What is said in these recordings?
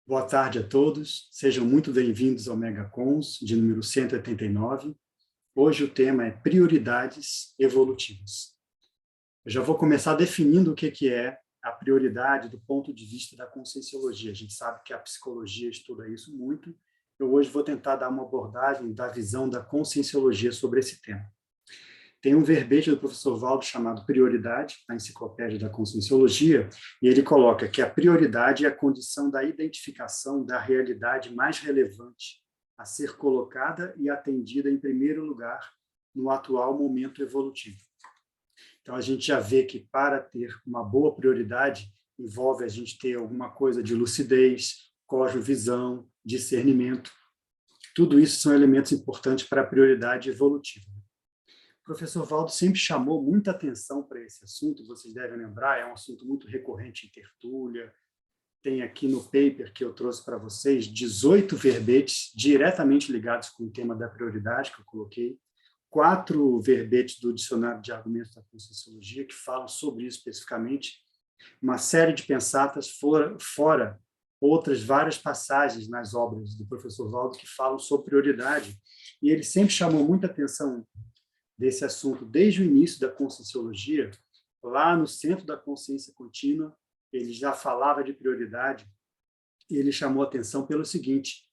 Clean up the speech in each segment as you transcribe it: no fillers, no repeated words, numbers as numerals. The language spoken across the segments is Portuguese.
Boa tarde a todos, sejam muito bem-vindos ao MegaCons de número 189. Hoje o tema é prioridades evolutivas. Eu já vou começar definindo o que é a prioridade do ponto de vista da conscienciologia. A gente sabe que a psicologia estuda isso muito. Eu hoje vou tentar dar uma abordagem da visão da conscienciologia sobre esse tema. Tem um verbete do professor Valdo chamado prioridade, na Enciclopédia da Conscienciologia, e ele coloca que a prioridade é a condição da identificação da realidade mais relevante a ser colocada e atendida em primeiro lugar no atual momento evolutivo. Então, a gente já vê que para ter uma boa prioridade, envolve a gente ter alguma coisa de lucidez, cosmovisão, discernimento. Tudo isso são elementos importantes para a prioridade evolutiva. O professor Valdo sempre chamou muita atenção para esse assunto, vocês devem lembrar, é um assunto muito recorrente em tertúlia. Tem aqui no paper que eu trouxe para vocês 18 verbetes diretamente ligados com o tema da prioridade, que eu coloquei, 4 verbetes do Dicionário de Argumentos da Conscienciologia, que falam sobre isso especificamente, uma série de pensatas, fora outras várias passagens nas obras do professor Valdo que falam sobre prioridade, e ele sempre chamou muita atenção desse assunto desde o início da Conscienciologia. Lá no Centro da Consciência Contínua, ele já falava de prioridade, e ele chamou atenção pelo seguinte: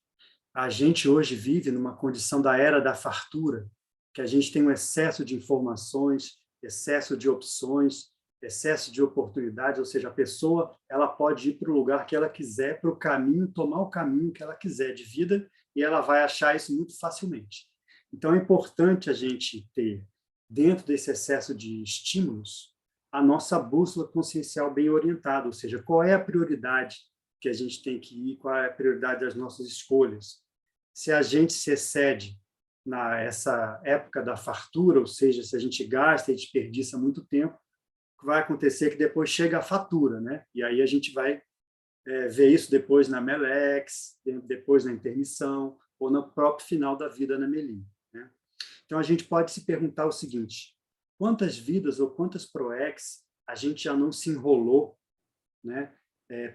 a gente hoje vive numa condição da era da fartura, que a gente tem um excesso de informações, excesso de opções, excesso de oportunidades, ou seja, a pessoa ela pode ir para o lugar que ela quiser, para o caminho, tomar o caminho que ela quiser de vida, e ela vai achar isso muito facilmente. Então, é importante a gente ter, dentro desse excesso de estímulos, a nossa bússola consciencial bem orientada, ou seja, qual é a prioridade que a gente tem que ir, qual é a prioridade das nossas escolhas. Se a gente se excede nessa época da fartura, ou seja, se a gente gasta e desperdiça muito tempo, o que vai acontecer é que depois chega a fatura, né? E aí a gente vai ver isso depois na Melex, depois na intermissão, ou no próprio final da vida na Melim. Então, a gente pode se perguntar o seguinte: quantas vidas ou quantas proex a gente já não se enrolou, né,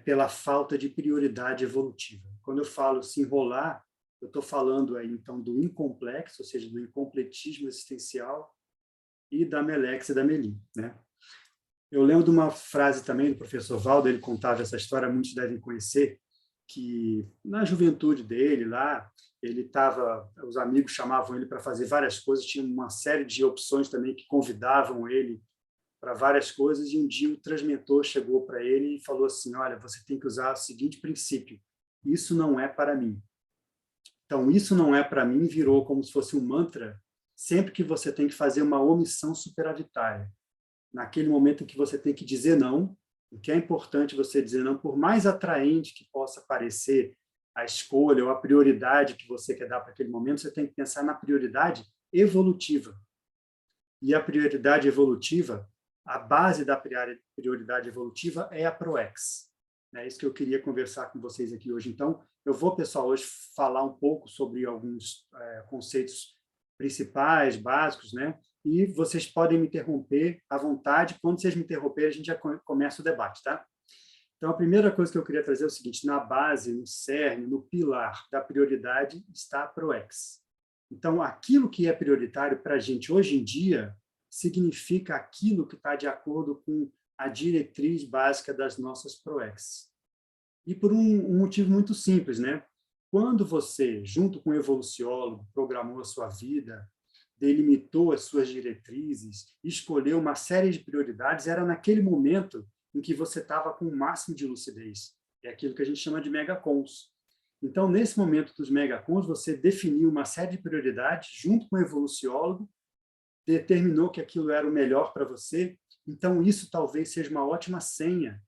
pela falta de prioridade evolutiva? Quando eu falo se enrolar, eu estou falando aí, então, do incomplexo, ou seja, do incompletismo existencial, e da Melex e da Melim, né? Eu lembro de uma frase também do professor Valdo, ele contava essa história, muitos devem conhecer, que na juventude dele lá, ele estava, os amigos chamavam ele para fazer várias coisas, tinha uma série de opções também que convidavam ele para várias coisas, e um dia o transmentor chegou para ele e falou assim: olha, você tem que usar o seguinte princípio: isso não é para mim. Então, isso não é para mim virou como se fosse um mantra sempre que você tem que fazer uma omissão superavitária. Naquele momento em que você tem que dizer não, o que é importante você dizer não, por mais atraente que possa parecer a escolha ou a prioridade que você quer dar para aquele momento, você tem que pensar na prioridade evolutiva. E a prioridade evolutiva, a base da prioridade evolutiva é a ProEx. É isso que eu queria conversar com vocês aqui hoje. Então, eu vou, pessoal, hoje falar um pouco sobre alguns conceitos principais, básicos, né? E vocês podem me interromper à vontade. Quando vocês me interromperem, a gente já começa o debate, tá? Então, a primeira coisa que eu queria trazer é o seguinte: na base, no cerne, no pilar da prioridade está a ProEx. Então, aquilo que é prioritário para a gente hoje em dia significa aquilo que está de acordo com a diretriz básica das nossas ProEx. E por um motivo muito simples, né? Quando você, junto com o evoluciólogo, programou a sua vida, delimitou as suas diretrizes, escolheu uma série de prioridades, era naquele momento em que você estava com o máximo de lucidez. É aquilo que a gente chama de megacons. Então, nesse momento dos megacons, você definiu uma série de prioridades junto com o evoluciólogo, determinou que aquilo era o melhor para você. Então, isso talvez seja uma ótima senha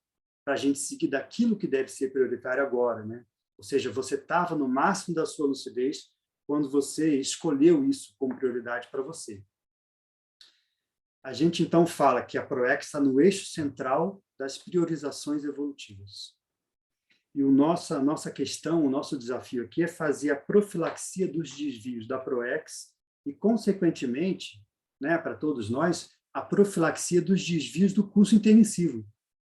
para a gente seguir daquilo que deve ser prioritário agora, né? Ou seja, você estava no máximo da sua lucidez quando você escolheu isso como prioridade para você. A gente, então, fala que a ProEx está no eixo central das priorizações evolutivas. E a nossa questão, o nosso desafio aqui é fazer a profilaxia dos desvios da ProEx e, consequentemente, né, para todos nós, a profilaxia dos desvios do curso intermissivo,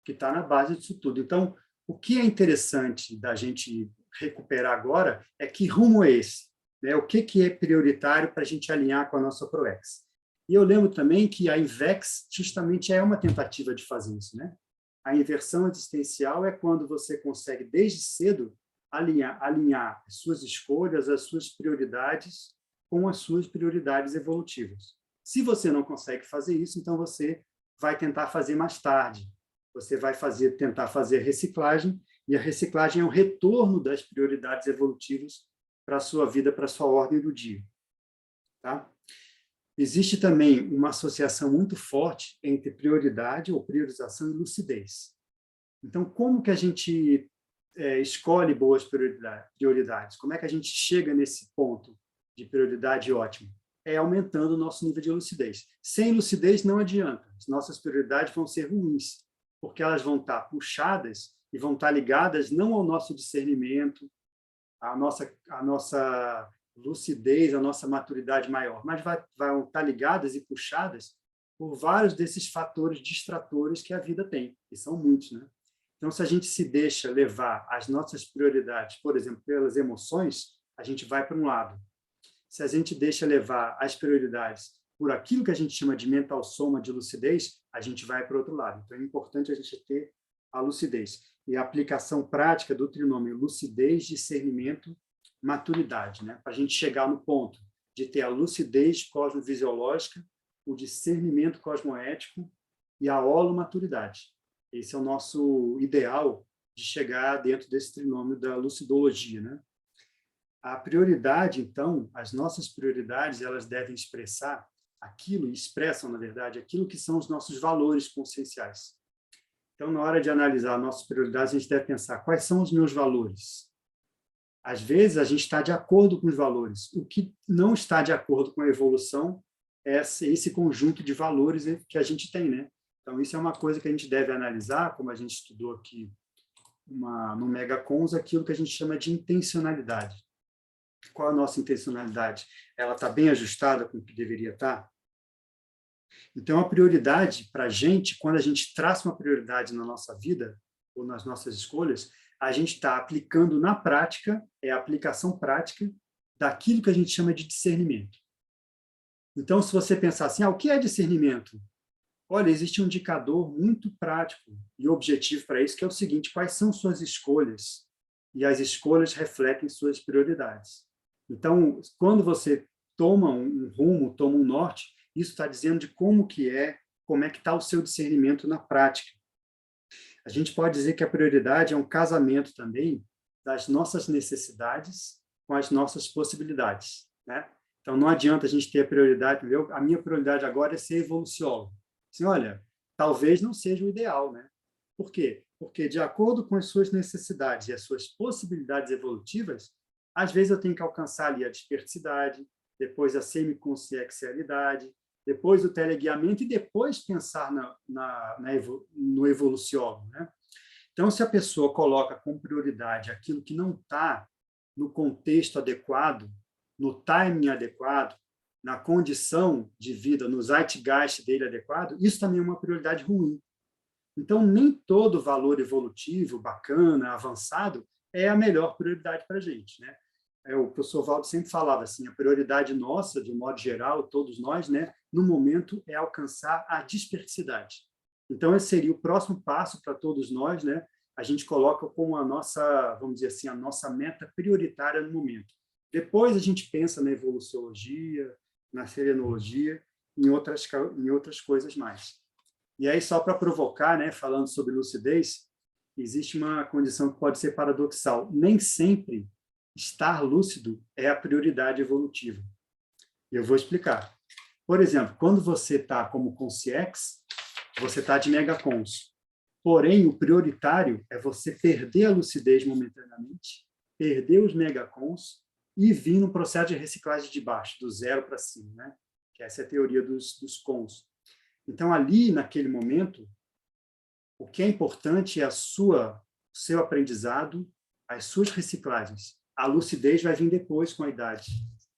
que está na base disso tudo. Então, o que é interessante da gente recuperar agora é que rumo é esse, né? O que é prioritário para a gente alinhar com a nossa ProEx. E eu lembro também que a INVEX justamente é uma tentativa de fazer isso, né? A inversão existencial é quando você consegue, desde cedo, alinhar as suas escolhas, as suas prioridades com as suas prioridades evolutivas. Se você não consegue fazer isso, então você vai tentar fazer mais tarde. Você vai tentar fazer reciclagem, e a reciclagem é o retorno das prioridades evolutivas para a sua vida, para a sua ordem do dia. Tá? Existe também uma associação muito forte entre prioridade ou priorização e lucidez. Então, como que a gente escolhe boas prioridades? Como é que a gente chega nesse ponto de prioridade ótima? É aumentando o nosso nível de lucidez. Sem lucidez não adianta. As nossas prioridades vão ser ruins, porque elas vão estar puxadas e vão estar ligadas não ao nosso discernimento, à nossa lucidez, à nossa maturidade maior, mas vão estar ligadas e puxadas por vários desses fatores distratores que a vida tem, e são muitos, né? Então, se a gente se deixa levar as nossas prioridades, por exemplo, pelas emoções, a gente vai para um lado. Se a gente deixa levar as prioridades por aquilo que a gente chama de mental soma, de lucidez, a gente vai para o outro lado. Então, é importante a gente ter a lucidez. E a aplicação prática do trinômio lucidez, discernimento, maturidade, né? Para a gente chegar no ponto de ter a lucidez cosmovisiológica, o discernimento cosmoético e a holomaturidade. Esse é o nosso ideal de chegar dentro desse trinômio da lucidologia, né? A prioridade, então, as nossas prioridades, elas devem expressar aquilo, e expressam, na verdade, aquilo que são os nossos valores conscienciais. Então, na hora de analisar nossas prioridades, a gente deve pensar quais são os meus valores. Às vezes, a gente está de acordo com os valores. O que não está de acordo com a evolução é esse conjunto de valores que a gente tem, né? Então, isso é uma coisa que a gente deve analisar, como a gente estudou aqui no Megacons, aquilo que a gente chama de intencionalidade. Qual a nossa intencionalidade? Ela está bem ajustada com o que deveria estar? Então, a prioridade para a gente, quando a gente traça uma prioridade na nossa vida, ou nas nossas escolhas, a gente está aplicando na prática, é a aplicação prática daquilo que a gente chama de discernimento. Então, se você pensar assim, o que é discernimento? Olha, existe um indicador muito prático e objetivo para isso, que é o seguinte: quais são suas escolhas? E as escolhas refletem suas prioridades. Então, quando você toma um rumo, toma um norte, isso está dizendo de como é que está o seu discernimento na prática. A gente pode dizer que a prioridade é um casamento também das nossas necessidades com as nossas possibilidades, né? Então, não adianta a gente ter a prioridade, entendeu? A minha prioridade agora é ser evoluciólogo. Assim, olha, talvez não seja o ideal, né? Por quê? Porque, de acordo com as suas necessidades e as suas possibilidades evolutivas, às vezes eu tenho que alcançar ali a desperticidade, depois a semiconsciencialidade, depois o teleguiamento e depois pensar no evoluciólogo, né? Então, se a pessoa coloca como prioridade aquilo que não está no contexto adequado, no timing adequado, na condição de vida, no zeitgeist dele adequado, isso também é uma prioridade ruim. Então, nem todo valor evolutivo, bacana, avançado, é a melhor prioridade para a gente, né? O professor Valdo sempre falava assim, a prioridade nossa, de um modo geral, todos nós, né, no momento, é alcançar a desperticidade. Então, esse seria o próximo passo para todos nós, né? A gente coloca como a nossa, vamos dizer assim, a nossa meta prioritária no momento. Depois a gente pensa na evoluciologia, na serenologia, em outras coisas mais. E aí, só para provocar, né, falando sobre lucidez, existe uma condição que pode ser paradoxal. Nem sempre estar lúcido é a prioridade evolutiva. E eu vou explicar. Por exemplo, quando você está como consciex, você está de megacons. Porém, o prioritário é você perder a lucidez momentaneamente, perder os megacons e vir no processo de reciclagem de baixo, do zero para cima, né? Que essa é a teoria dos cons. Então, ali, naquele momento, o que é importante é o seu aprendizado, as suas reciclagens. A lucidez vai vir depois, com a idade.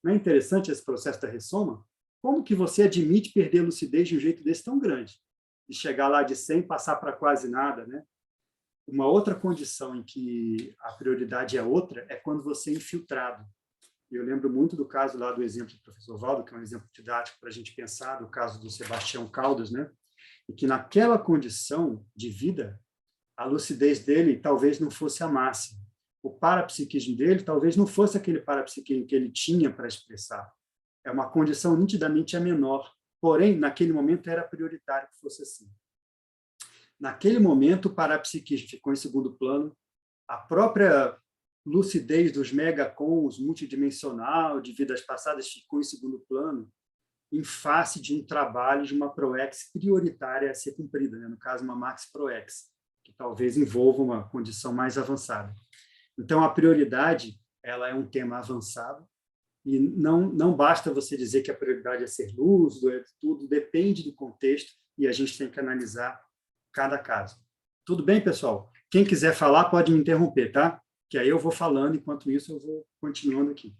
Não é interessante esse processo da ressoma? Como que você admite perder a lucidez de um jeito desse tão grande? De chegar lá de 100 e passar para quase nada, né? Uma outra condição em que a prioridade é outra é quando você é infiltrado. Eu lembro muito do caso lá do exemplo do professor Valdo, que é um exemplo didático para a gente pensar, do caso do Sebastião Caldas, né? E que naquela condição de vida, a lucidez dele talvez não fosse a máxima. O parapsiquismo dele talvez não fosse aquele parapsiquismo que ele tinha para expressar. É uma condição nitidamente a menor. Porém, naquele momento era prioritário que fosse assim. Naquele momento, o parapsiquismo ficou em segundo plano, a própria lucidez dos megacons multidimensional de vidas passadas ficou em segundo plano, em face de um trabalho de uma ProEx prioritária a ser cumprida, né? No caso, uma Max ProEx, que talvez envolva uma condição mais avançada. Então, a prioridade ela é um tema avançado, e não basta você dizer que a prioridade é ser lúcido, tudo depende do contexto, e a gente tem que analisar cada caso. Tudo bem, pessoal? Quem quiser falar pode me interromper, tá? Que aí eu vou falando, enquanto isso eu vou continuando aqui.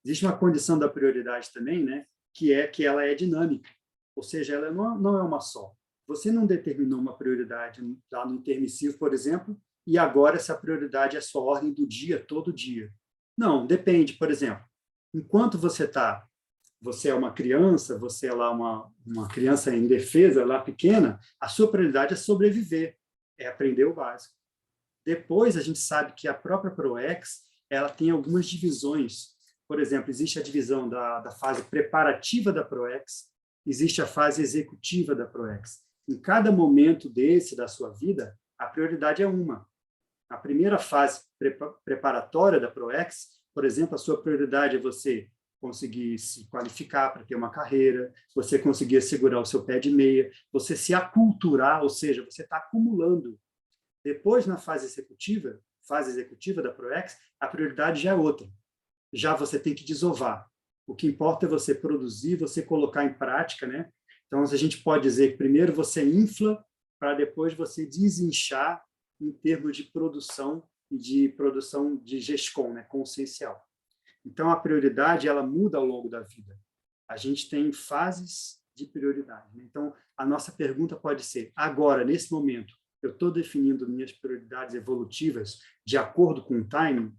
Existe uma condição da prioridade também, né? Que é que ela é dinâmica, ou seja, ela não é uma só. Você não determinou uma prioridade lá no intermissivo, por exemplo, e agora essa prioridade é a sua ordem do dia, todo dia. Não, depende, por exemplo, enquanto você é uma criança, você é lá uma criança indefesa, lá pequena, a sua prioridade é sobreviver, é aprender o básico. Depois, a gente sabe que a própria ProEx ela tem algumas divisões. Por exemplo, existe a divisão da fase preparativa da ProEx, existe a fase executiva da ProEx. Em cada momento da sua vida, a prioridade é uma. A primeira fase preparatória da ProEx, por exemplo, a sua prioridade é você conseguir se qualificar para ter uma carreira, você conseguir segurar o seu pé de meia, você se aculturar, ou seja, você está acumulando. Depois, na fase executiva da ProEx, a prioridade já é outra. Já você tem que desovar. O que importa é você produzir, você colocar em prática, né? Então, a gente pode dizer que primeiro você infla, para depois você desinchar em termos de produção e de produção de GESCOM, né? Consciencial. Então, a prioridade ela muda ao longo da vida. A gente tem fases de prioridade. Né? Então, a nossa pergunta pode ser, agora, nesse momento, eu estou definindo minhas prioridades evolutivas de acordo com o timing,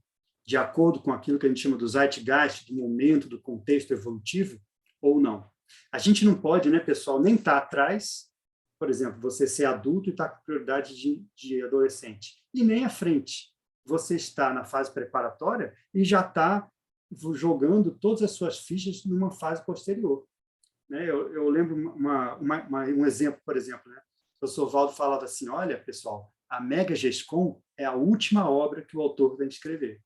de acordo com aquilo que a gente chama do zeitgeist, do momento, do contexto evolutivo, ou não? A gente não pode, né, pessoal, nem estar atrás, por exemplo, você ser adulto e estar com prioridade de adolescente, e nem à frente. Você está na fase preparatória e já está jogando todas as suas fichas numa fase posterior. Né? Eu lembro um exemplo, por exemplo, né? O professor Valdo falava assim, olha, pessoal, a Mega GESCOM é a última obra que o autor vai escrever,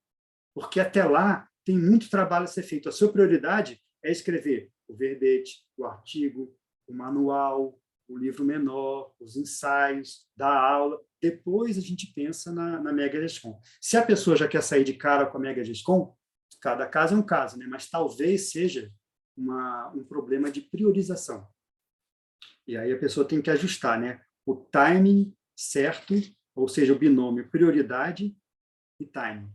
porque até lá tem muito trabalho a ser feito. A sua prioridade é escrever o verbete, o artigo, o manual, o livro menor, os ensaios, dar aula. Depois a gente pensa na Mega GESCOM. Se a pessoa já quer sair de cara com a Mega GESCOM, cada caso é um caso, né? Mas talvez seja um problema de priorização. E aí a pessoa tem que ajustar, né? O timing certo, ou seja, o binômio prioridade e timing.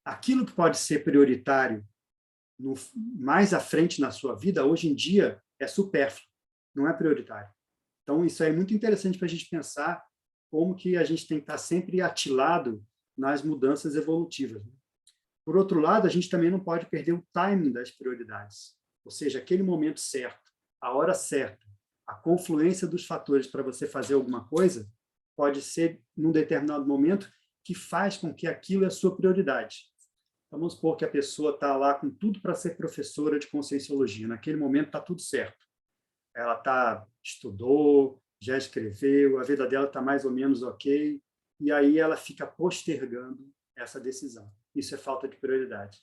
Aquilo que pode ser prioritário mais à frente na sua vida, hoje em dia, é supérfluo, não é prioritário. Então, isso é muito interessante para a gente pensar como que a gente tem que estar sempre atilado nas mudanças evolutivas. Por outro lado, a gente também não pode perder o timing das prioridades, ou seja, aquele momento certo, a hora certa, a confluência dos fatores para você fazer alguma coisa pode ser, num determinado momento, que faz com que aquilo é a sua prioridade. Então, vamos supor que a pessoa está lá com tudo para ser professora de Conscienciologia. Naquele momento está tudo certo. Ela estudou, já escreveu, a vida dela está mais ou menos ok, e aí ela fica postergando essa decisão. Isso é falta de prioridade.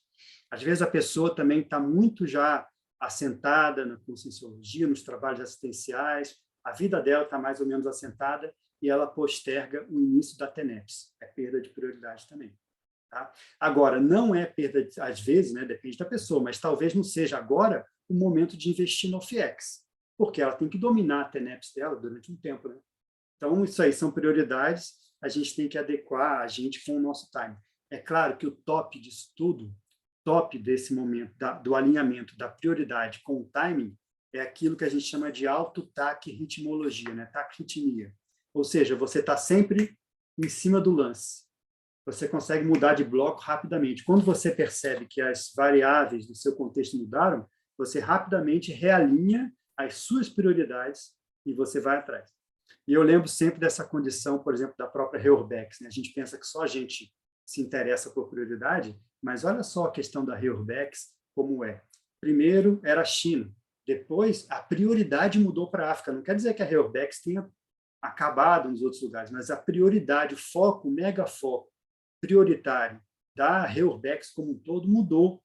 Às vezes a pessoa também está muito já assentada na Conscienciologia, nos trabalhos assistenciais, a vida dela está mais ou menos assentada e ela posterga o início da TENEPS. É perda de prioridade também. Tá? Agora, não é perda, às vezes, né, depende da pessoa, mas talvez não seja agora o momento de investir no FIEX, porque ela tem que dominar a TENEPS dela durante um tempo. Né? Então, isso aí são prioridades, a gente tem que adequar a gente com o nosso time. É claro que o top disso tudo, top desse momento, do alinhamento da prioridade com o timing, é aquilo que a gente chama de autotaquirritmologia, né? Taquirritmia. Ou seja, você está sempre em cima do lance. Você consegue mudar de bloco rapidamente. Quando você percebe que as variáveis do seu contexto mudaram, você rapidamente realinha as suas prioridades e você vai atrás. E eu lembro sempre dessa condição, por exemplo, da própria Reorbex, né? A gente pensa que só a gente se interessa por prioridade, mas olha só a questão da Reorbex, como é. Primeiro era a China, depois a prioridade mudou para a África. Não quer dizer que a Reorbex tenha acabado nos outros lugares, mas a prioridade, o foco, o mega foco prioritário da Reorbex como um todo mudou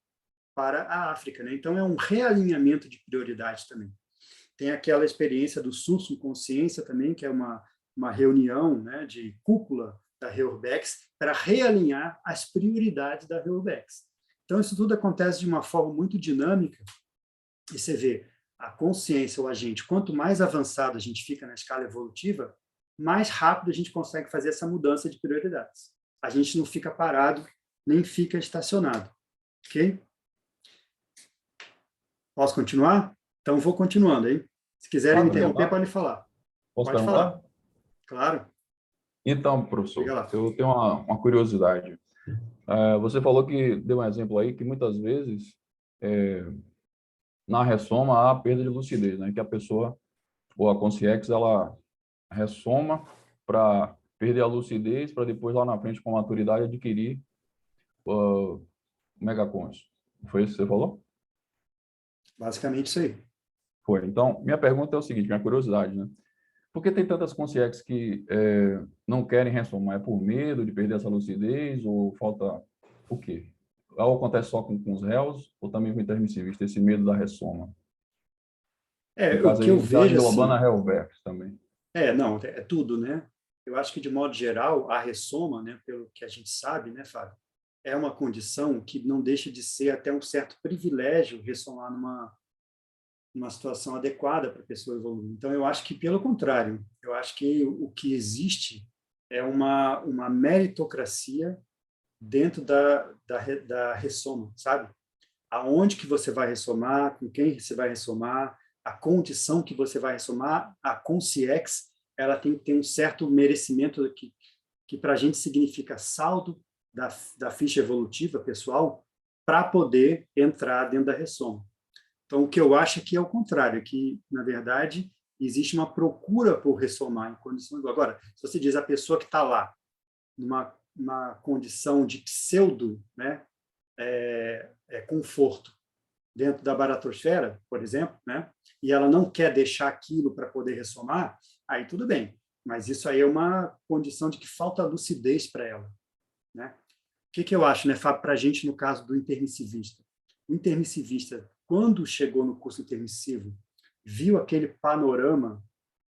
para a África, né? Então é um realinhamento de prioridades também. Tem aquela experiência do Sursum Consciência também, que é uma reunião, né, de cúpula da Reorbex para realinhar as prioridades da Reorbex. Então isso tudo acontece de uma forma muito dinâmica e você vê a consciência, o agente, quanto mais avançado a gente fica na escala evolutiva, mais rápido a gente consegue fazer essa mudança de prioridades. A gente não fica parado, nem fica estacionado. Ok? Posso continuar? Então, vou continuando, hein? Se quiserem me interromper, podem falar. Posso Pode perguntar? falar. Claro. Então, professor, eu tenho uma curiosidade. Você falou que deu um exemplo aí que muitas vezes na ressoma há perda de lucidez, né? Que a pessoa, ou a consciex, ela ressoma para perder a lucidez, para depois lá na frente, com maturidade, adquirir megacons. Foi isso que você falou? Basicamente isso aí. Foi. Então, minha pergunta é o seguinte, minha curiosidade, né? Por que tem tantas consciex que não querem ressomar? É por medo de perder essa lucidez ou falta o quê? Ou acontece só com os réus ou também com o intermissivista, esse medo da ressoma? No O caso que eu aí, já vejo englobando a assim, Helvex também. não, é tudo, né? Eu acho que, de modo geral, a ressoma, né, pelo que a gente sabe, né, Fábio, é uma condição que não deixa de ser até um certo privilégio ressomar numa situação adequada para a pessoa evoluir. Então, eu acho que, pelo contrário, eu acho que o que existe é uma meritocracia dentro da ressoma, sabe? Aonde que você vai ressomar, com quem você vai ressomar, a condição que você vai ressomar, a consciex, ela tem que ter um certo merecimento que para a gente significa saldo da ficha evolutiva pessoal para poder entrar dentro da ressoma. Então, o que eu acho é que é o contrário, que, na verdade, existe uma procura por ressomar em condições. Agora, se você diz a pessoa que está lá, numa condição de pseudo, né, conforto dentro da baratosfera, por exemplo, né, e ela não quer deixar aquilo para poder ressomar, aí tudo bem. Mas isso aí é uma condição de que falta lucidez para ela. Né? O que eu acho, né, Fábio, para a gente no caso do intermissivista? O intermissivista, quando chegou no curso intermissivo, viu aquele panorama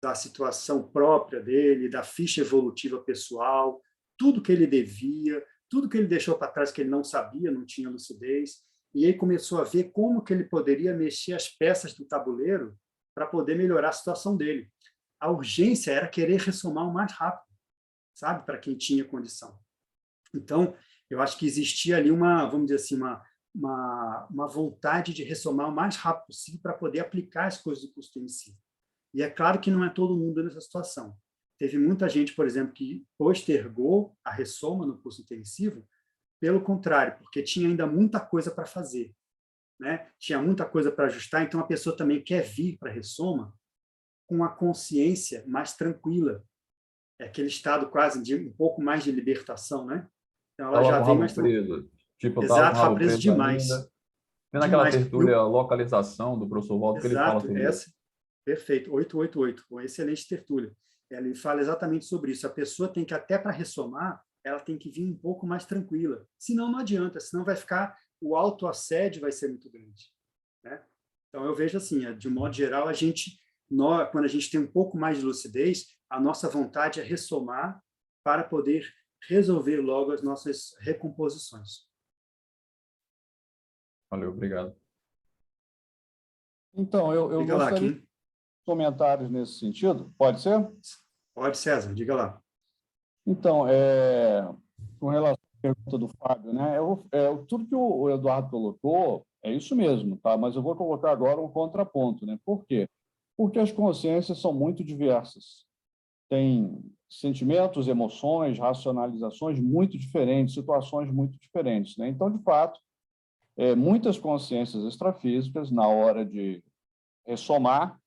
da situação própria dele, da ficha evolutiva pessoal, tudo que ele devia, tudo que ele deixou para trás que ele não sabia, não tinha lucidez, e aí começou a ver como que ele poderia mexer as peças do tabuleiro para poder melhorar a situação dele. A urgência era querer ressomar o mais rápido, sabe, para quem tinha condição. Então, eu acho que existia ali vamos dizer assim, uma vontade de ressomar o mais rápido possível para poder aplicar as coisas do curso intermissivo. E é claro que não é todo mundo nessa situação. Teve muita gente, por exemplo, que postergou a ressoma no curso intermissivo, pelo contrário, porque tinha ainda muita coisa para fazer. Né? Tinha muita coisa para ajustar, então a pessoa também quer vir para a ressoma com a consciência mais tranquila. É aquele estado quase de um pouco mais de libertação, né? Então ela Estava já com o vem rabo mais tranquila. preso. Tipo, eu estava com o Exato, rabo rabo preso preso demais. ainda. Tem naquela Demais. tertúlia Localização do professor Waldo que ele fala Exato, sobre isso. Perfeito, 888, uma excelente tertúlia. Ele fala exatamente sobre isso. A pessoa tem que, até para ressomar, ela tem que vir um pouco mais tranquila. Senão não adianta, senão vai ficar, o autoassédio vai ser muito grande. Né? Então eu vejo assim, de um modo geral, quando a gente tem um pouco mais de lucidez, a nossa vontade é ressomar para poder resolver logo as nossas recomposições. Valeu, obrigado. Então, eu Diga lá, gostaria de Kim. comentários nesse sentido. Pode ser? Pode, César, diga lá. Então, com relação à pergunta do Fábio, né? Tudo que o Eduardo colocou é isso mesmo, tá? Mas eu vou colocar agora um contraponto, né? Por quê? Porque as consciências são muito diversas. têm sentimentos, emoções, racionalizações muito diferentes, situações muito diferentes, né? Então, de fato, muitas consciências extrafísicas, na hora de ressomar,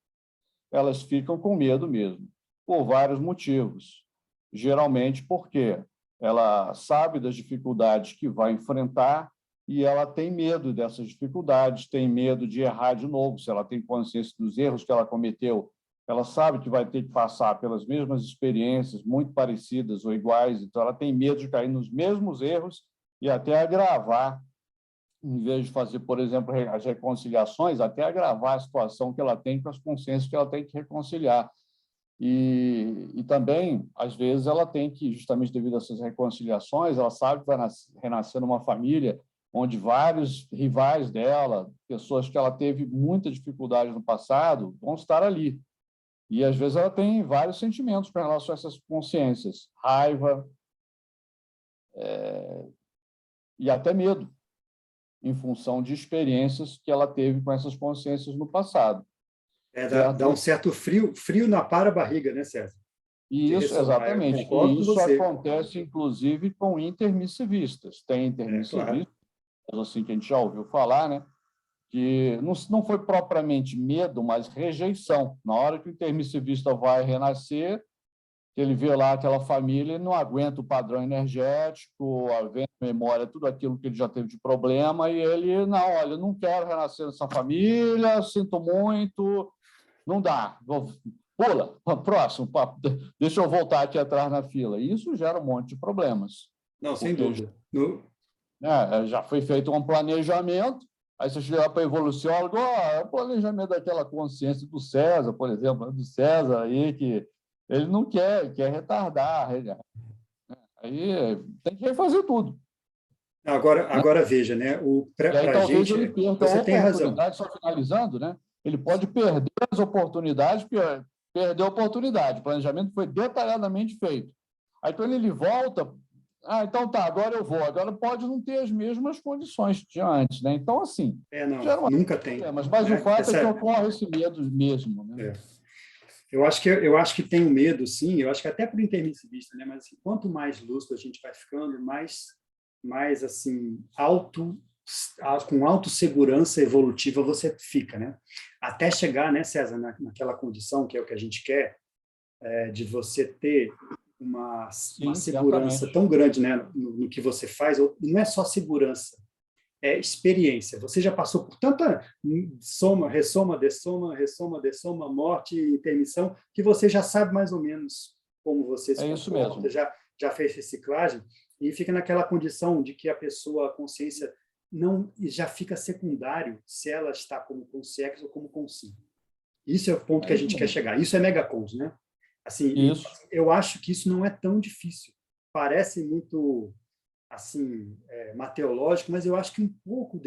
elas ficam com medo mesmo, por vários motivos. Geralmente porque ela sabe das dificuldades que vai enfrentar e ela tem medo dessas dificuldades, tem medo de errar de novo. Se ela tem consciência dos erros que ela cometeu, ela sabe que vai ter que passar pelas mesmas experiências, muito parecidas ou iguais, então ela tem medo de cair nos mesmos erros e até agravar, em vez de fazer, por exemplo, as reconciliações, até agravar a situação que ela tem com as consciências que ela tem que reconciliar. E também, às vezes, ela tem que, justamente devido a essas reconciliações, ela sabe que vai renascer numa família onde vários rivais dela, pessoas que ela teve muita dificuldade no passado, vão estar ali. E, às vezes, ela tem vários sentimentos com relação a essas consciências, raiva e até medo, em função de experiências que ela teve com essas consciências no passado. Dá um certo frio na para-barriga, né, César? E isso, exatamente. E isso acontece, inclusive, com intermissivistas. Tem intermissivistas, claro, assim, que a gente já ouviu falar, né? Que não foi propriamente medo, mas rejeição. Na hora que o intermissivista vai renascer, ele vê lá aquela família, ele não aguenta o padrão energético, a memória, tudo aquilo que ele já teve de problema, e ele, não, olha, eu não quero renascer nessa família, sinto muito, não dá, pula, próximo, deixa eu voltar aqui atrás na fila. E isso gera um monte de problemas. Não, sem dúvida. Já foi feito um planejamento, aí você chega para o evoluciólogo, o planejamento daquela consciência do César, por exemplo, do César aí, que ele não quer retardar. Aí tem que refazer tudo. Agora veja, né? Para a gente, ele perca você tem razão. Só finalizando, né? Ele pode perder as oportunidades, perder a oportunidade. O planejamento foi detalhadamente feito. Aí, quando ele volta, então tá, agora eu vou. Agora pode não ter as mesmas condições que tinha antes, né? Então, assim... nunca tem. Mas o fato é que ocorre esse medo mesmo, né? Eu acho que tem um medo, sim, eu acho que até para o intermissivista, né? Mas assim, quanto mais lúcido a gente vai ficando, mais assim, com autossegurança evolutiva você fica, né? Até chegar, né, César, naquela condição que é o que a gente quer, de você ter uma segurança tão grande, né, no que você faz. Não é só segurança, é experiência. Você já passou por tanta soma, ressoma, dessoma, morte, intermissão, que você já sabe mais ou menos como você se comporta, já fez reciclagem, e fica naquela condição de que a consciência, não já fica secundário se ela está como consciência ou como consciente. Isso é o ponto que a gente quer chegar. Isso é megacons, né? Assim, eu acho que isso não é tão difícil. Parece muito assim, mateológico, mas eu acho que um pouco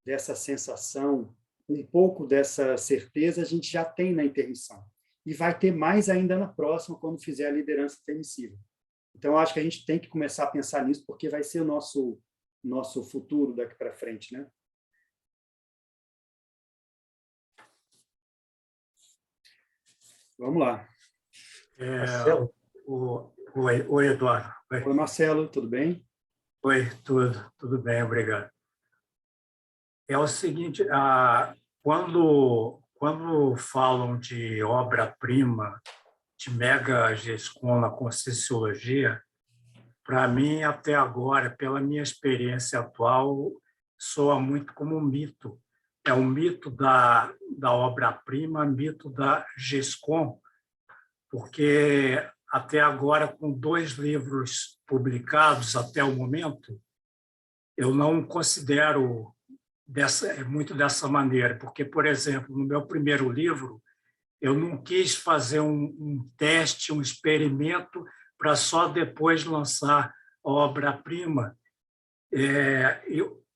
dessa sensação, um pouco dessa certeza a gente já tem na intermissão. E vai ter mais ainda na próxima, quando fizer a liderança intermissiva. Então, eu acho que a gente tem que começar a pensar nisso, porque vai ser o nosso futuro daqui para frente, né? Vamos lá. Marcelo? Oi, Eduardo. Oi, Marcelo, tudo bem? Oi, tudo bem, obrigado. É o seguinte, quando falam de obra-prima, de mega GESCOM na Conscienciologia, para mim, até agora, pela minha experiência atual, soa muito como um mito. É um mito da obra-prima, mito da GESCOM, porque até agora, com 2 livros publicados até o momento, eu não considero muito dessa maneira, porque, por exemplo, no meu primeiro livro, eu não quis fazer um teste, um experimento, para só depois lançar a obra-prima.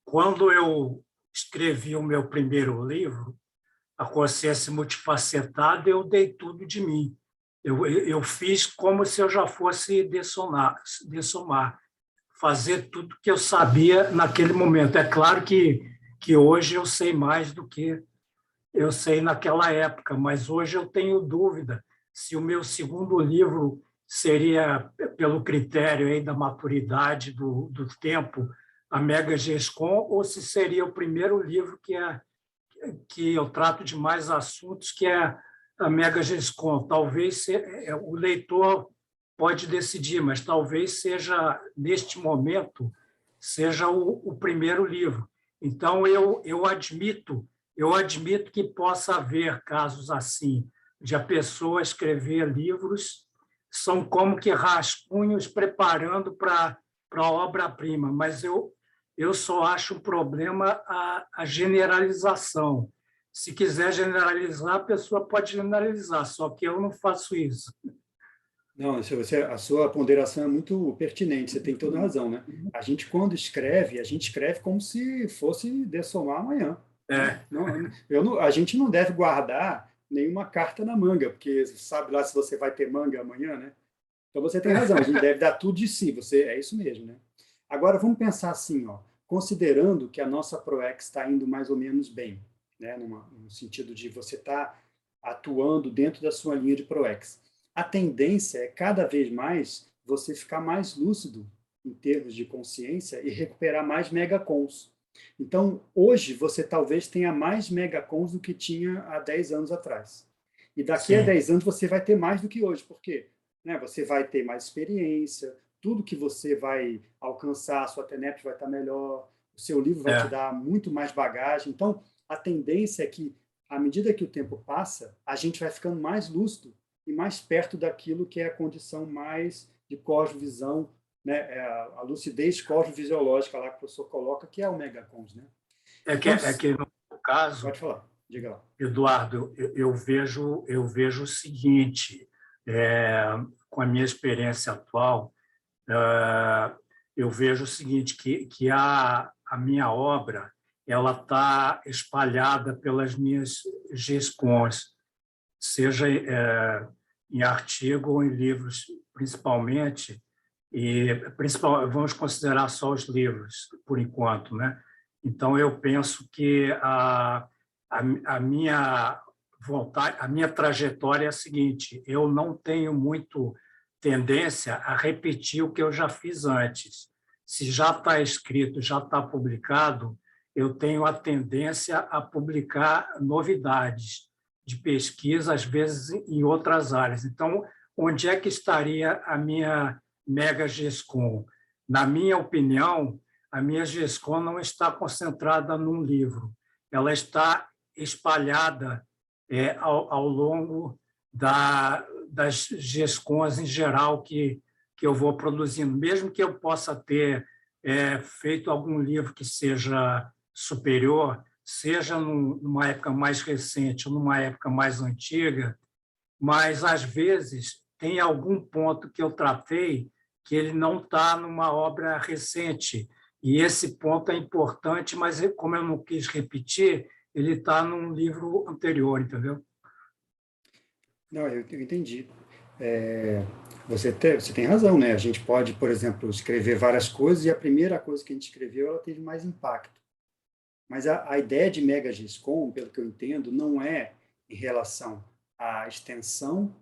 Quando eu escrevi o meu primeiro livro, A Consciência Multifacetada, eu dei tudo de mim. Eu fiz como se eu já fosse dessomar, fazer tudo que eu sabia naquele momento. É claro que hoje eu sei mais do que eu sei naquela época, mas hoje eu tenho dúvida se o meu segundo livro seria, pelo critério aí da maturidade do tempo, a Mega GESCOM, ou se seria o primeiro livro que eu trato de mais assuntos, que é a Mega GESCOM. Talvez o leitor pode decidir, mas talvez seja, neste momento, seja o primeiro livro. Então, eu admito que possa haver casos assim, de a pessoa escrever livros, são como que rascunhos preparando para a obra-prima, mas eu só acho um problema a generalização. Se quiser generalizar, a pessoa pode generalizar, só que eu não faço isso. Não, a sua ponderação é muito pertinente, você tem toda a razão, né? A gente, quando escreve, a gente escreve como se fosse dessomar amanhã. É. A gente não deve guardar nenhuma carta na manga, porque sabe lá se você vai ter manga amanhã, né? Então você tem razão, a gente deve dar tudo de si, é isso mesmo, né? Agora vamos pensar assim, ó, considerando que a nossa ProEx está indo mais ou menos bem, né? No sentido de você estar atuando dentro da sua linha de ProEx. A tendência é cada vez mais você ficar mais lúcido em termos de consciência e recuperar mais megacons. Então, hoje, você talvez tenha mais megacons do que tinha há 10 anos atrás. E daqui a 10 anos você vai ter mais do que hoje. Por quê? Né? Você vai ter mais experiência, tudo que você vai alcançar, a sua TENEP vai estar melhor, o seu livro vai te dar muito mais bagagem. Então, a tendência é que, à medida que o tempo passa, a gente vai ficando mais lúcido e mais perto daquilo que é a condição mais de cosmovisão, né? A lucidez cosmovisiológica lá que o professor coloca, que é o megacons, né? É que no caso, pode falar, diga lá. Eduardo, eu vejo o seguinte, com a minha experiência atual, eu vejo o seguinte, que a minha obra ela está espalhada pelas minhas GESCONs, seja em artigo ou em livros, principalmente, vamos considerar só os livros, por enquanto, né? Então, eu penso que a minha vontade, a minha trajetória é a seguinte: eu não tenho muito tendência a repetir o que eu já fiz antes. Se já está escrito, já está publicado, eu tenho a tendência a publicar novidades de pesquisa, às vezes em outras áreas. Então, onde é que estaria a minha Mega GESCOM? Na minha opinião, a minha GESCOM não está concentrada num livro, ela está espalhada ao longo das GESCONs em geral que eu vou produzindo. Mesmo que eu possa ter feito algum livro que seja superior, seja numa época mais recente ou numa época mais antiga, mas, às vezes, tem algum ponto que eu tratei que ele não está numa obra recente. E esse ponto é importante, mas, como eu não quis repetir, ele está num livro anterior, entendeu? Não, eu entendi. Você tem razão, né? A gente pode, por exemplo, escrever várias coisas e a primeira coisa que a gente escreveu ela teve mais impacto. Mas a ideia de Mega GESCOM, pelo que eu entendo, não é em relação à extensão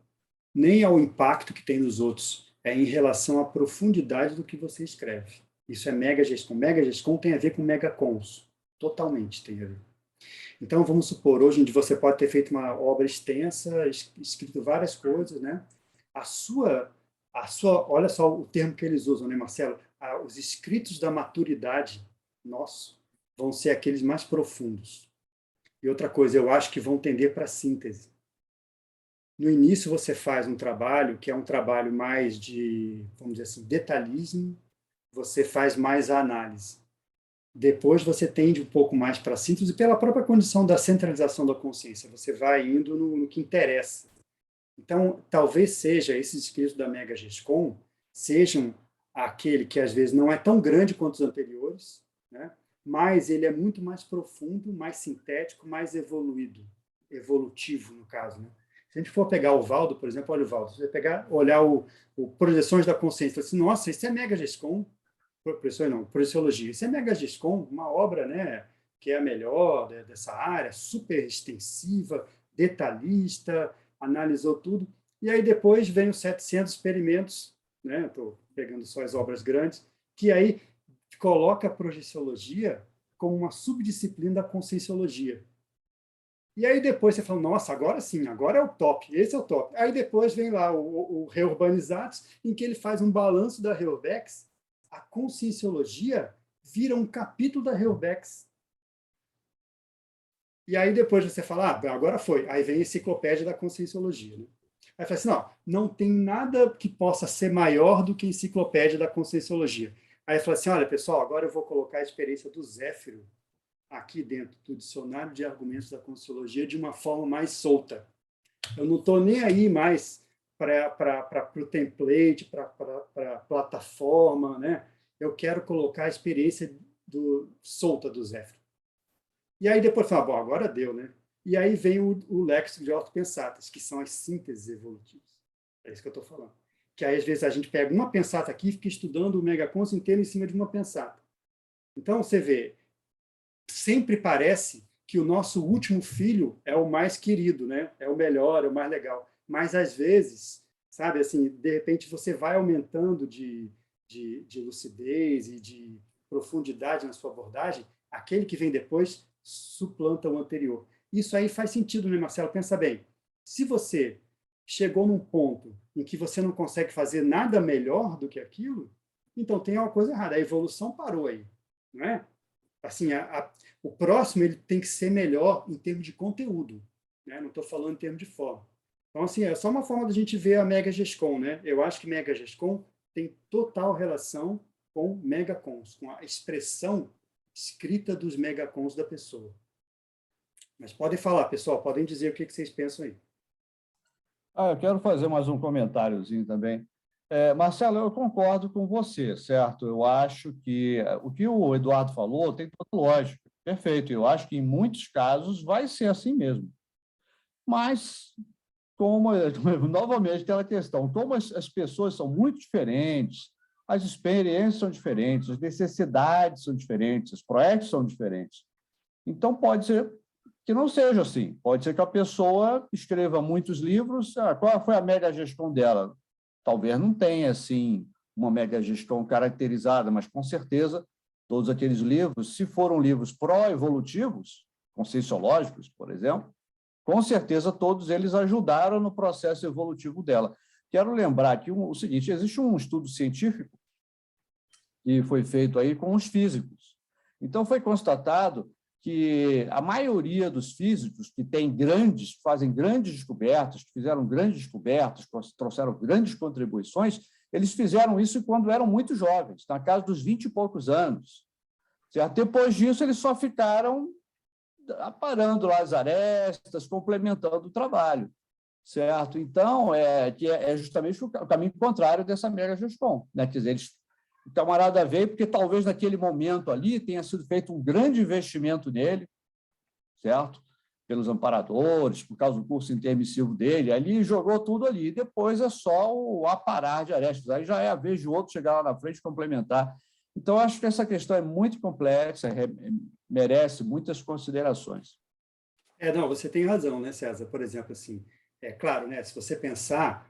nem ao impacto que tem nos outros, é em relação à profundidade do que você escreve. Isso é Mega GESCOM. Mega GESCOM tem a ver com megacons, totalmente tem a ver. Então, vamos supor, hoje em dia você pode ter feito uma obra extensa, escrito várias coisas, né? A sua, olha só o termo que eles usam, né, Marcelo? Os escritos da maturidade, nosso, vão ser aqueles mais profundos. E outra coisa, eu acho que vão tender para a síntese. No início você faz um trabalho que é um trabalho mais de, vamos dizer assim, detalhismo, você faz mais a análise. Depois você tende um pouco mais para a síntese pela própria condição da centralização da consciência. Você vai indo no que interessa. Então, talvez seja esses escritos da Mega GESCOM sejam aquele que às vezes não é tão grande quanto os anteriores, né? Mas ele é muito mais profundo, mais sintético, mais evolutivo, no caso, né? Se a gente for pegar o Valdo, por exemplo, olha o Valdo, você vai olhar o Projeções da Consciência, assim, nossa, isso é Mega GESCOM, Projeciologia, isso é Mega GESCOM, uma obra, né, que é a melhor dessa área, super extensiva, detalhista, analisou tudo. E aí depois vem os 700 experimentos, né? Estou pegando só as obras grandes, que aí coloca a projeciologia como uma subdisciplina da conscienciologia. E aí depois você fala, nossa, agora sim, agora é o top, esse é o top. Aí depois vem lá o Reurbanizados, em que ele faz um balanço da Reubex, a conscienciologia vira um capítulo da Reubex. E aí depois você fala, agora foi. Aí vem a enciclopédia da conscienciologia. Né? Aí fala assim, não tem nada que possa ser maior do que a enciclopédia da conscienciologia. Aí fala assim, olha, pessoal, agora eu vou colocar a experiência do Zéfiro aqui dentro do dicionário de argumentos da conscienciologia de uma forma mais solta. Eu não estou nem aí mais para o template, para a plataforma, né? Eu quero colocar a experiência solta do Zéfiro. E aí depois fala, bom, agora deu, né? E aí vem o léxico de autopensatas, que são as sínteses evolutivas. É isso que eu estou falando. Que aí, às vezes, a gente pega uma pensata aqui e fica estudando o megacons inteiro em cima de uma pensata. Então, você vê, sempre parece que o nosso último filho é o mais querido, né? É o melhor, é o mais legal. Mas, às vezes, sabe, assim, de repente você vai aumentando de lucidez e de profundidade na sua abordagem, aquele que vem depois suplanta o anterior. Isso aí faz sentido, né, Marcelo? Pensa bem. Se você chegou num ponto em que você não consegue fazer nada melhor do que aquilo, então tem uma coisa errada. A evolução parou aí, não é? Assim, o próximo ele tem que ser melhor em termos de conteúdo, né? Não estou falando em termos de forma. Então, assim, é só uma forma da gente ver a Mega GESCOM, né? Eu acho que Mega GESCOM tem total relação com megacons, com a expressão escrita dos megacons da pessoa. Mas podem falar, pessoal, podem dizer o que vocês pensam aí. Eu quero fazer mais um comentáriozinho também. Marcelo, eu concordo com você, certo? Eu acho que o que o Eduardo falou tem toda lógica, perfeito. Eu acho que, em muitos casos, vai ser assim mesmo. Mas, novamente, aquela questão, como as pessoas são muito diferentes, as experiências são diferentes, as necessidades são diferentes, os projetos são diferentes. Então, pode ser que não seja assim. Pode ser que a pessoa escreva muitos livros. Qual foi a mega gestão dela? Talvez não tenha assim uma mega gestão caracterizada, mas com certeza todos aqueles livros, se foram livros pró-evolutivos, conscienciológicos, por exemplo, com certeza todos eles ajudaram no processo evolutivo dela. Quero lembrar aqui o seguinte: existe um estudo científico que foi feito aí com os físicos. Então, foi constatado que a maioria dos físicos que fazem grandes descobertas, que fizeram grandes descobertas, trouxeram grandes contribuições, eles fizeram isso quando eram muito jovens, na casa dos 20 e poucos anos. Certo? Depois disso, eles só ficaram aparando lá as arestas, complementando o trabalho. Certo? Então, é justamente o caminho contrário dessa mega gestão. Né? Quer dizer, o camarada veio porque talvez naquele momento ali tenha sido feito um grande investimento nele, certo? Pelos amparadores, por causa do curso intermissivo dele, ali jogou tudo ali. E depois é só o aparar de arestas. Aí já é a vez de outro chegar lá na frente e complementar. Então, acho que essa questão é muito complexa, merece muitas considerações. Não, você tem razão, né, César? Por exemplo, assim, é claro, né, se você pensar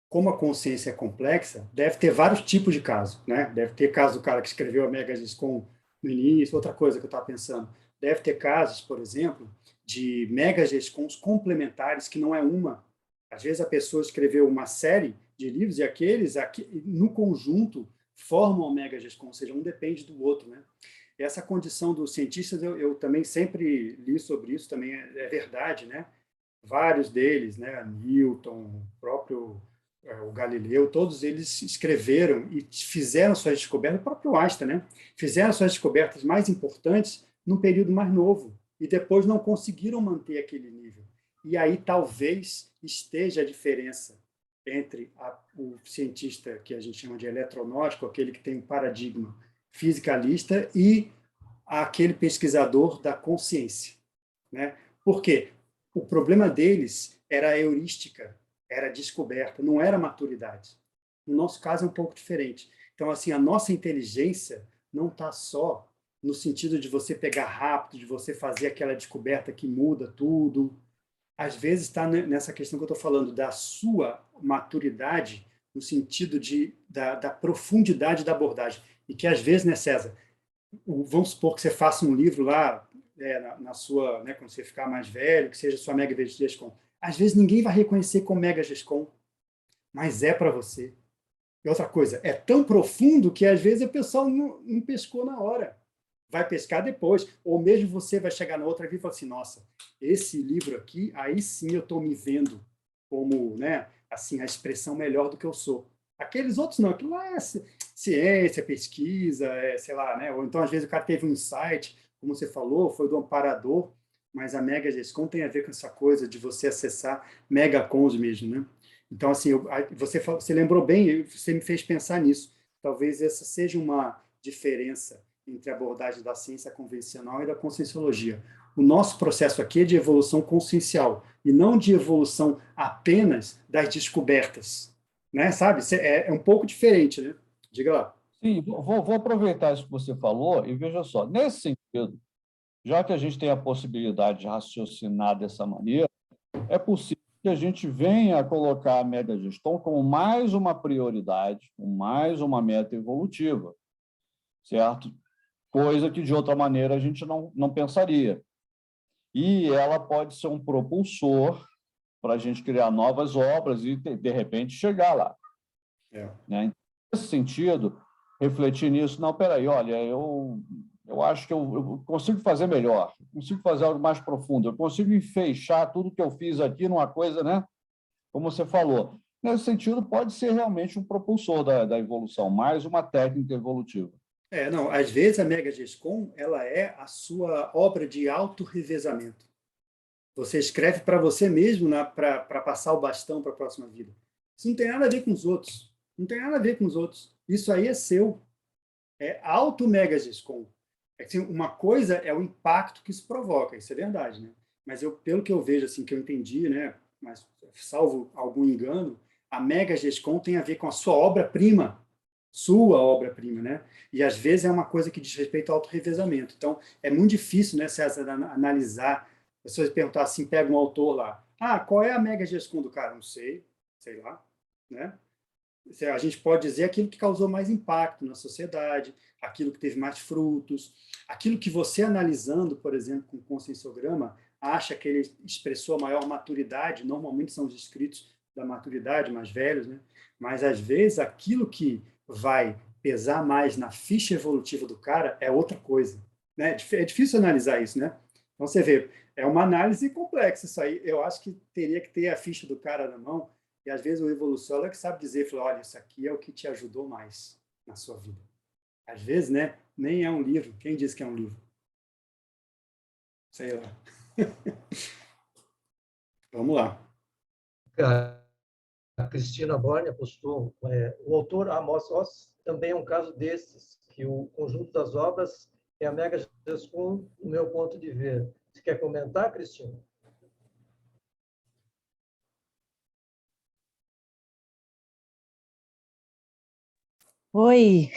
como a consciência é complexa, deve ter vários tipos de casos, né? Deve ter caso do cara que escreveu a Mega GESCOM no início, outra coisa que eu estava pensando. Deve ter casos, por exemplo, de Mega GESCOMs complementares, que não é uma. Às vezes a pessoa escreveu uma série de livros e aqueles, no conjunto, formam a Mega GESCOM, ou seja, um depende do outro, né? Essa condição dos cientistas, eu também sempre li sobre isso, também é verdade, né? Vários deles, né? Newton, o próprio o Galileu, todos eles escreveram e fizeram suas descobertas, o próprio Einstein, né? Fizeram suas descobertas mais importantes num período mais novo e depois não conseguiram manter aquele nível. E aí talvez esteja a diferença entre o cientista que a gente chama de eletronótico, aquele que tem um paradigma fisicalista, e aquele pesquisador da consciência, né? Por quê? O problema deles era a heurística, era descoberta, não era maturidade. No nosso caso é um pouco diferente. Então, assim, a nossa inteligência não está só no sentido de você pegar rápido, de você fazer aquela descoberta que muda tudo. às vezes está nessa questão que eu estou falando, da sua maturidade, no sentido da profundidade da abordagem. E que, às vezes, né, César, vamos supor que você faça um livro lá, na sua, né, quando você ficar mais velho, que seja sua Mega Gescom. Às vezes ninguém vai reconhecer como Mega Gescom, mas é para você. E outra coisa, é tão profundo que às vezes o pessoal não pescou na hora. Vai pescar depois. Ou mesmo você vai chegar na outra vida e falar assim, nossa, esse livro aqui, aí sim eu estou me vendo como, né, assim, a expressão melhor do que eu sou. Aqueles outros não, aquilo lá é ciência, pesquisa, sei lá, né? Ou então às vezes o cara teve um insight, como você falou, foi do amparador, mas a Mega Gescom tem a ver com essa coisa de você acessar megacons mesmo, né? Então, assim, você lembrou bem, você me fez pensar nisso. Talvez essa seja uma diferença entre a abordagem da ciência convencional e da conscienciologia. O nosso processo aqui é de evolução consciencial e não de evolução apenas das descobertas, né? Sabe? É um pouco diferente, né? Diga lá. Sim, vou aproveitar isso que você falou e veja só, nesse sentido, já que a gente tem a possibilidade de raciocinar dessa maneira, é possível que a gente venha a colocar a megagestão como mais uma prioridade, como mais uma meta evolutiva, certo? Coisa que, de outra maneira, a gente não pensaria. E ela pode ser um propulsor para a gente criar novas obras e, de repente, chegar lá. Né? Então, nesse sentido, refletir nisso, não, peraí, olha, eu acho que eu consigo fazer melhor, consigo fazer algo mais profundo, eu consigo fechar tudo que eu fiz aqui numa coisa, né? Como você falou. Nesse sentido, pode ser realmente um propulsor da evolução, mais uma técnica evolutiva. Não, às vezes a Mega Gescom, ela é a sua obra de autorrevezamento. Você escreve para você mesmo para passar o bastão para a próxima vida. Isso não tem nada a ver com os outros. Não tem nada a ver com os outros. Isso aí é seu. É auto-Mega Gescom. Assim, uma coisa é o impacto que isso provoca, isso é verdade, né? Mas pelo que eu vejo, assim, que eu entendi, né? Mas salvo algum engano, a Mega Gescom tem a ver com a sua obra-prima, sua obra-prima, né? E às vezes é uma coisa que diz respeito ao auto-revezamento. Então, é muito difícil, né, César, analisar. As pessoas perguntar assim, pega um autor lá, qual é a Mega Gescom do cara? Não sei, sei lá, né? A gente pode dizer aquilo que causou mais impacto na sociedade, aquilo que teve mais frutos, aquilo que você analisando, por exemplo, com o conscienciograma, acha que ele expressou a maior maturidade, normalmente são os escritos da maturidade, mais velhos, né? Mas às vezes aquilo que vai pesar mais na ficha evolutiva do cara é outra coisa, né? É difícil analisar isso, né? Então você vê, é uma análise complexa isso aí. Eu acho que teria que ter a ficha do cara na mão. E às vezes o evoluciólogo é que sabe dizer, olha, isso aqui é o que te ajudou mais na sua vida. Às vezes, né, nem é um livro. Quem disse que é um livro? Sei lá. Vamos lá. A Cristina Borne postou, o autor Amos Oz também é um caso desses, que o conjunto das obras é a Mega Gescom, no meu ponto de ver. Você quer comentar, Cristina? Oi.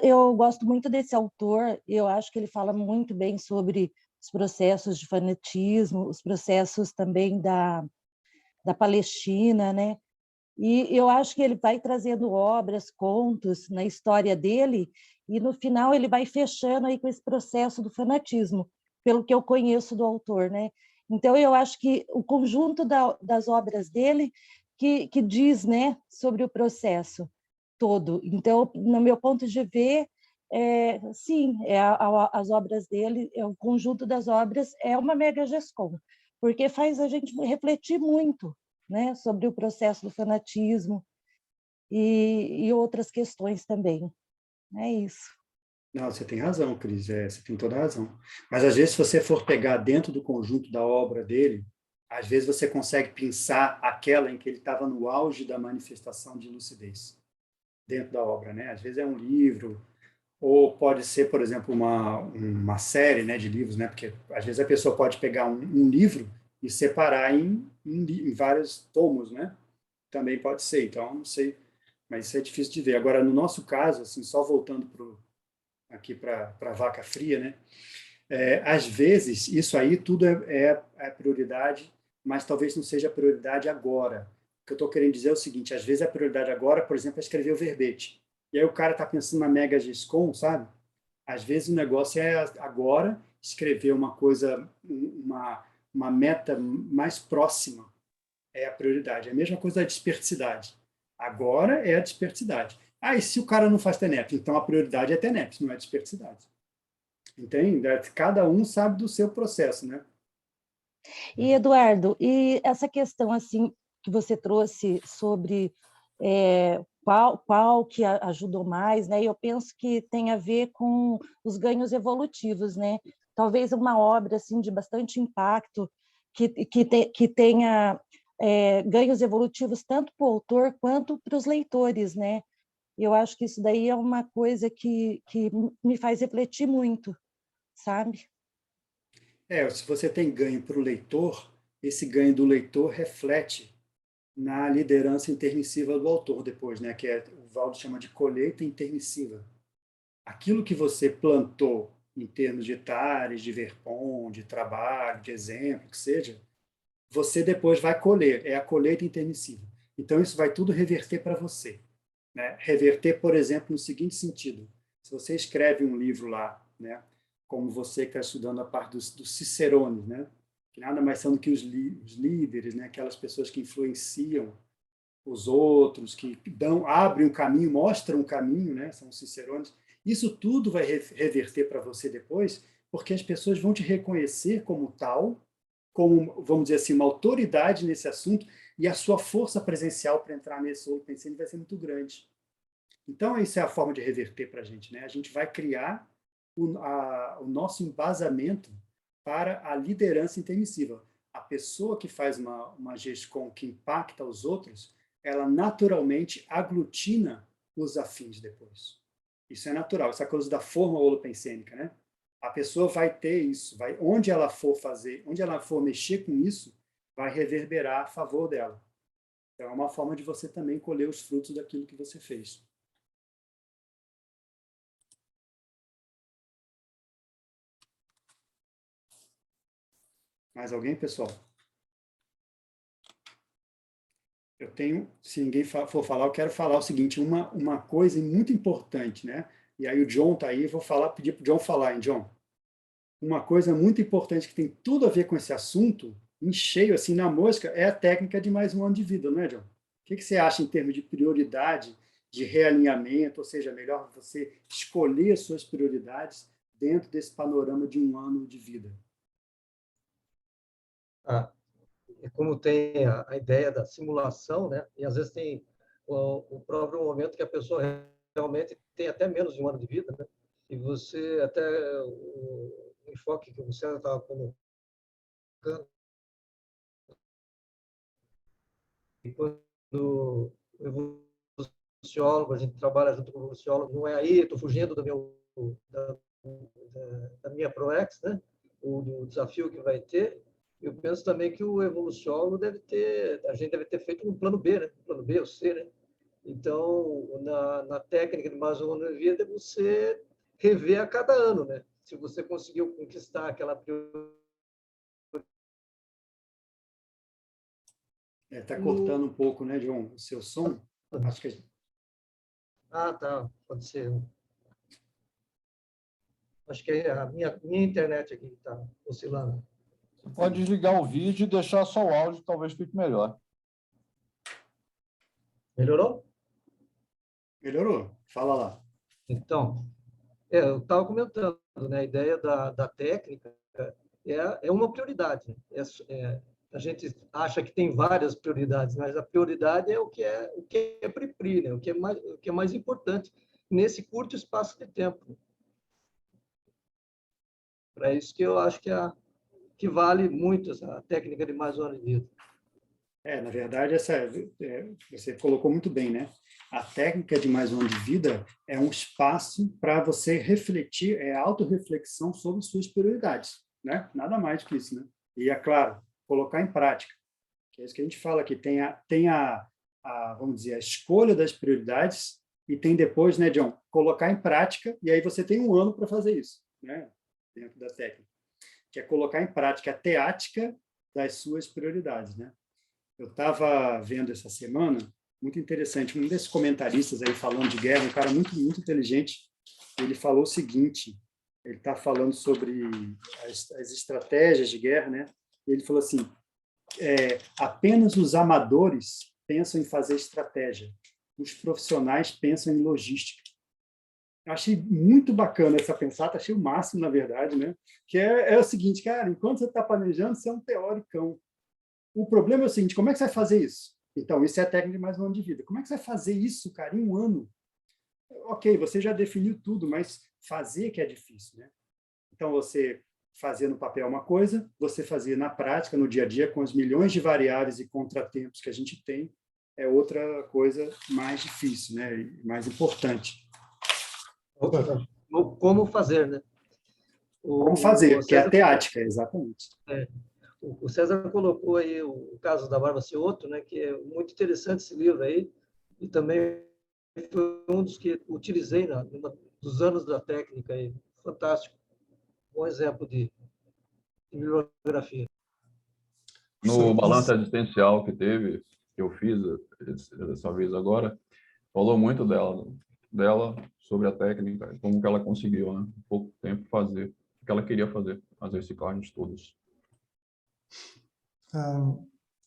Eu gosto muito desse autor, eu acho que ele fala muito bem sobre os processos de fanatismo, os processos também da Palestina, né? E eu acho que ele vai trazendo obras, contos na história dele, e no final ele vai fechando aí com esse processo do fanatismo, pelo que eu conheço do autor, né? Então eu acho que o conjunto das obras dele que diz, né, sobre o processo todo. Então, no meu ponto de ver, sim, as obras dele, o conjunto das obras é uma Mega Gescom, porque faz a gente refletir muito, né, sobre o processo do fanatismo e outras questões também. É isso. Não, você tem razão, Cris, você tem toda a razão. Mas às vezes, se você for pegar dentro do conjunto da obra dele, às vezes você consegue pensar aquela em que ele estava no auge da manifestação de lucidez dentro da obra, né? Às vezes é um livro, ou pode ser, por exemplo, uma série, né, de livros, né? Porque às vezes a pessoa pode pegar um livro e separar em vários tomos, né? Também pode ser. Então, não sei, mas isso é difícil de ver. Agora, no nosso caso, assim, só voltando aqui para a vaca fria, né? Às vezes, isso aí tudo é prioridade, mas talvez não seja prioridade agora. O que eu estou querendo dizer é o seguinte, às vezes a prioridade agora, por exemplo, é escrever o verbete. E aí o cara está pensando na Mega GESCOM, sabe? Às vezes o negócio é agora escrever uma coisa, uma meta mais próxima é a prioridade. É a mesma coisa da dispersidade. Agora é a dispersidade. Ah, e se o cara não faz TENEP? Então a prioridade é TENEP, não é dispersidade. Entende? Cada um sabe do seu processo, né? E, Eduardo, e essa questão assim que você trouxe sobre qual que ajudou mais, né? Eu penso que tem a ver com os ganhos evolutivos, né? Talvez uma obra assim de bastante impacto que tenha ganhos evolutivos tanto para o autor quanto para os leitores, né? Eu acho que isso daí é uma coisa que me faz refletir muito, sabe? Se você tem ganho para o leitor, esse ganho do leitor reflete na liderança intermissiva do autor depois, né? Que o Valdo chama de colheita intermissiva. Aquilo que você plantou em termos de tares, de verpom, de trabalho, de exemplo, que seja, você depois vai colher, é a colheita intermissiva. Então isso vai tudo reverter para você, né? Reverter, por exemplo, no seguinte sentido: se você escreve um livro lá, né? Como você que está estudando a parte dos cicerones, né? Que nada mais são do que os líderes, né? Aquelas pessoas que influenciam os outros, que abrem um caminho, mostram um caminho, né? São os cicerones. Isso tudo vai reverter para você depois, porque as pessoas vão te reconhecer como tal, como, vamos dizer assim, uma autoridade nesse assunto, e a sua força presencial para entrar nesse outro pensamento vai ser muito grande. Então, isso é a forma de reverter para a gente, né? A gente vai criar o nosso embasamento para a liderança intermissiva. A pessoa que faz uma GESCOM que impacta os outros, ela naturalmente aglutina os afins depois. Isso é natural, essa coisa da forma holopensênica, né? A pessoa vai ter isso, onde ela for fazer, onde ela for mexer com isso, vai reverberar a favor dela. Então, é uma forma de você também colher os frutos daquilo que você fez. Mais alguém, pessoal? Eu tenho, se ninguém for falar, eu quero falar o seguinte, uma coisa muito importante, né? E aí o John está aí, vou pedir para o John falar, hein, John? Uma coisa muito importante que tem tudo a ver com esse assunto, em cheio, assim, na mosca, é a técnica de mais um ano de vida, não é, John? O que você acha em termos de prioridade, de realinhamento, ou seja, melhor você escolher as suas prioridades dentro desse panorama de um ano de vida? Como tem a ideia da simulação, né? E às vezes tem o próprio momento que a pessoa realmente tem até menos de um ano de vida, né? E você até o enfoque que você estava colocando, e quando o evoluciólogo, a gente trabalha junto com o evoluciólogo, não é aí, estou fugindo da minha ProEx, né? O desafio que vai ter. Eu penso também que o evoluciólogo a gente deve ter feito um plano B, né? Um plano B ou C, né? Então, na técnica de mais um ano de vida, você rever a cada ano, né? Se você conseguiu conquistar aquela prioridade. Está cortando um pouco, né, John, o seu som? Acho que... Tá, pode ser. Acho que é a minha internet aqui está oscilando. Você pode desligar o vídeo e deixar só o áudio, talvez fique melhor. Melhorou? Melhorou? Fala lá. Então, eu estava comentando, né? A ideia da técnica é uma prioridade. Né? A gente acha que tem várias prioridades, mas a prioridade é o que é priorir, né? O que é mais importante nesse curto espaço de tempo. Para isso que eu acho que vale muito essa técnica de mais um ano de vida. Na verdade, você colocou muito bem, né? A técnica de mais um ano de vida é um espaço para você refletir, é autorreflexão sobre suas prioridades, né? Nada mais do que isso, né? E, é claro, colocar em prática, que é isso que a gente fala aqui, vamos dizer, a escolha das prioridades e tem depois, né, John, colocar em prática, e aí você tem um ano para fazer isso, né? dentro da técnica, que é colocar em prática a teática das suas prioridades, né? Eu estava vendo essa semana, muito interessante, um desses comentaristas aí falando de guerra, um cara muito, muito inteligente, ele falou o seguinte, ele está falando sobre as estratégias de guerra, né? Ele falou assim, apenas os amadores pensam em fazer estratégia, os profissionais pensam em logística. Eu achei muito bacana essa pensata, achei o máximo, na verdade, né? Que é o seguinte, cara, enquanto você está planejando, você é um teoricão. O problema é o seguinte, como é que você vai fazer isso? Então, isso é a técnica de mais um ano de vida. Como é que você vai fazer isso, cara, em um ano? Ok, você já definiu tudo, mas fazer que é difícil, né? Então, você fazia no papel uma coisa, você fazia na prática, no dia a dia, com as milhões de variáveis e contratempos que a gente tem, é outra coisa mais difícil, né? E mais importante. Como fazer, né? Como fazer, que é a César, teática, exatamente. o César colocou aí o caso da Bárbara Ciotto, né, que é muito interessante esse livro aí, e também foi um dos que utilizei nos anos da técnica aí. Fantástico. Bom exemplo de bibliografia. No balanço existencial que teve, que eu fiz dessa vez agora, falou muito dela sobre a técnica, como que ela conseguiu, né, em pouco tempo fazer o que ela queria fazer, as reciclagens todas.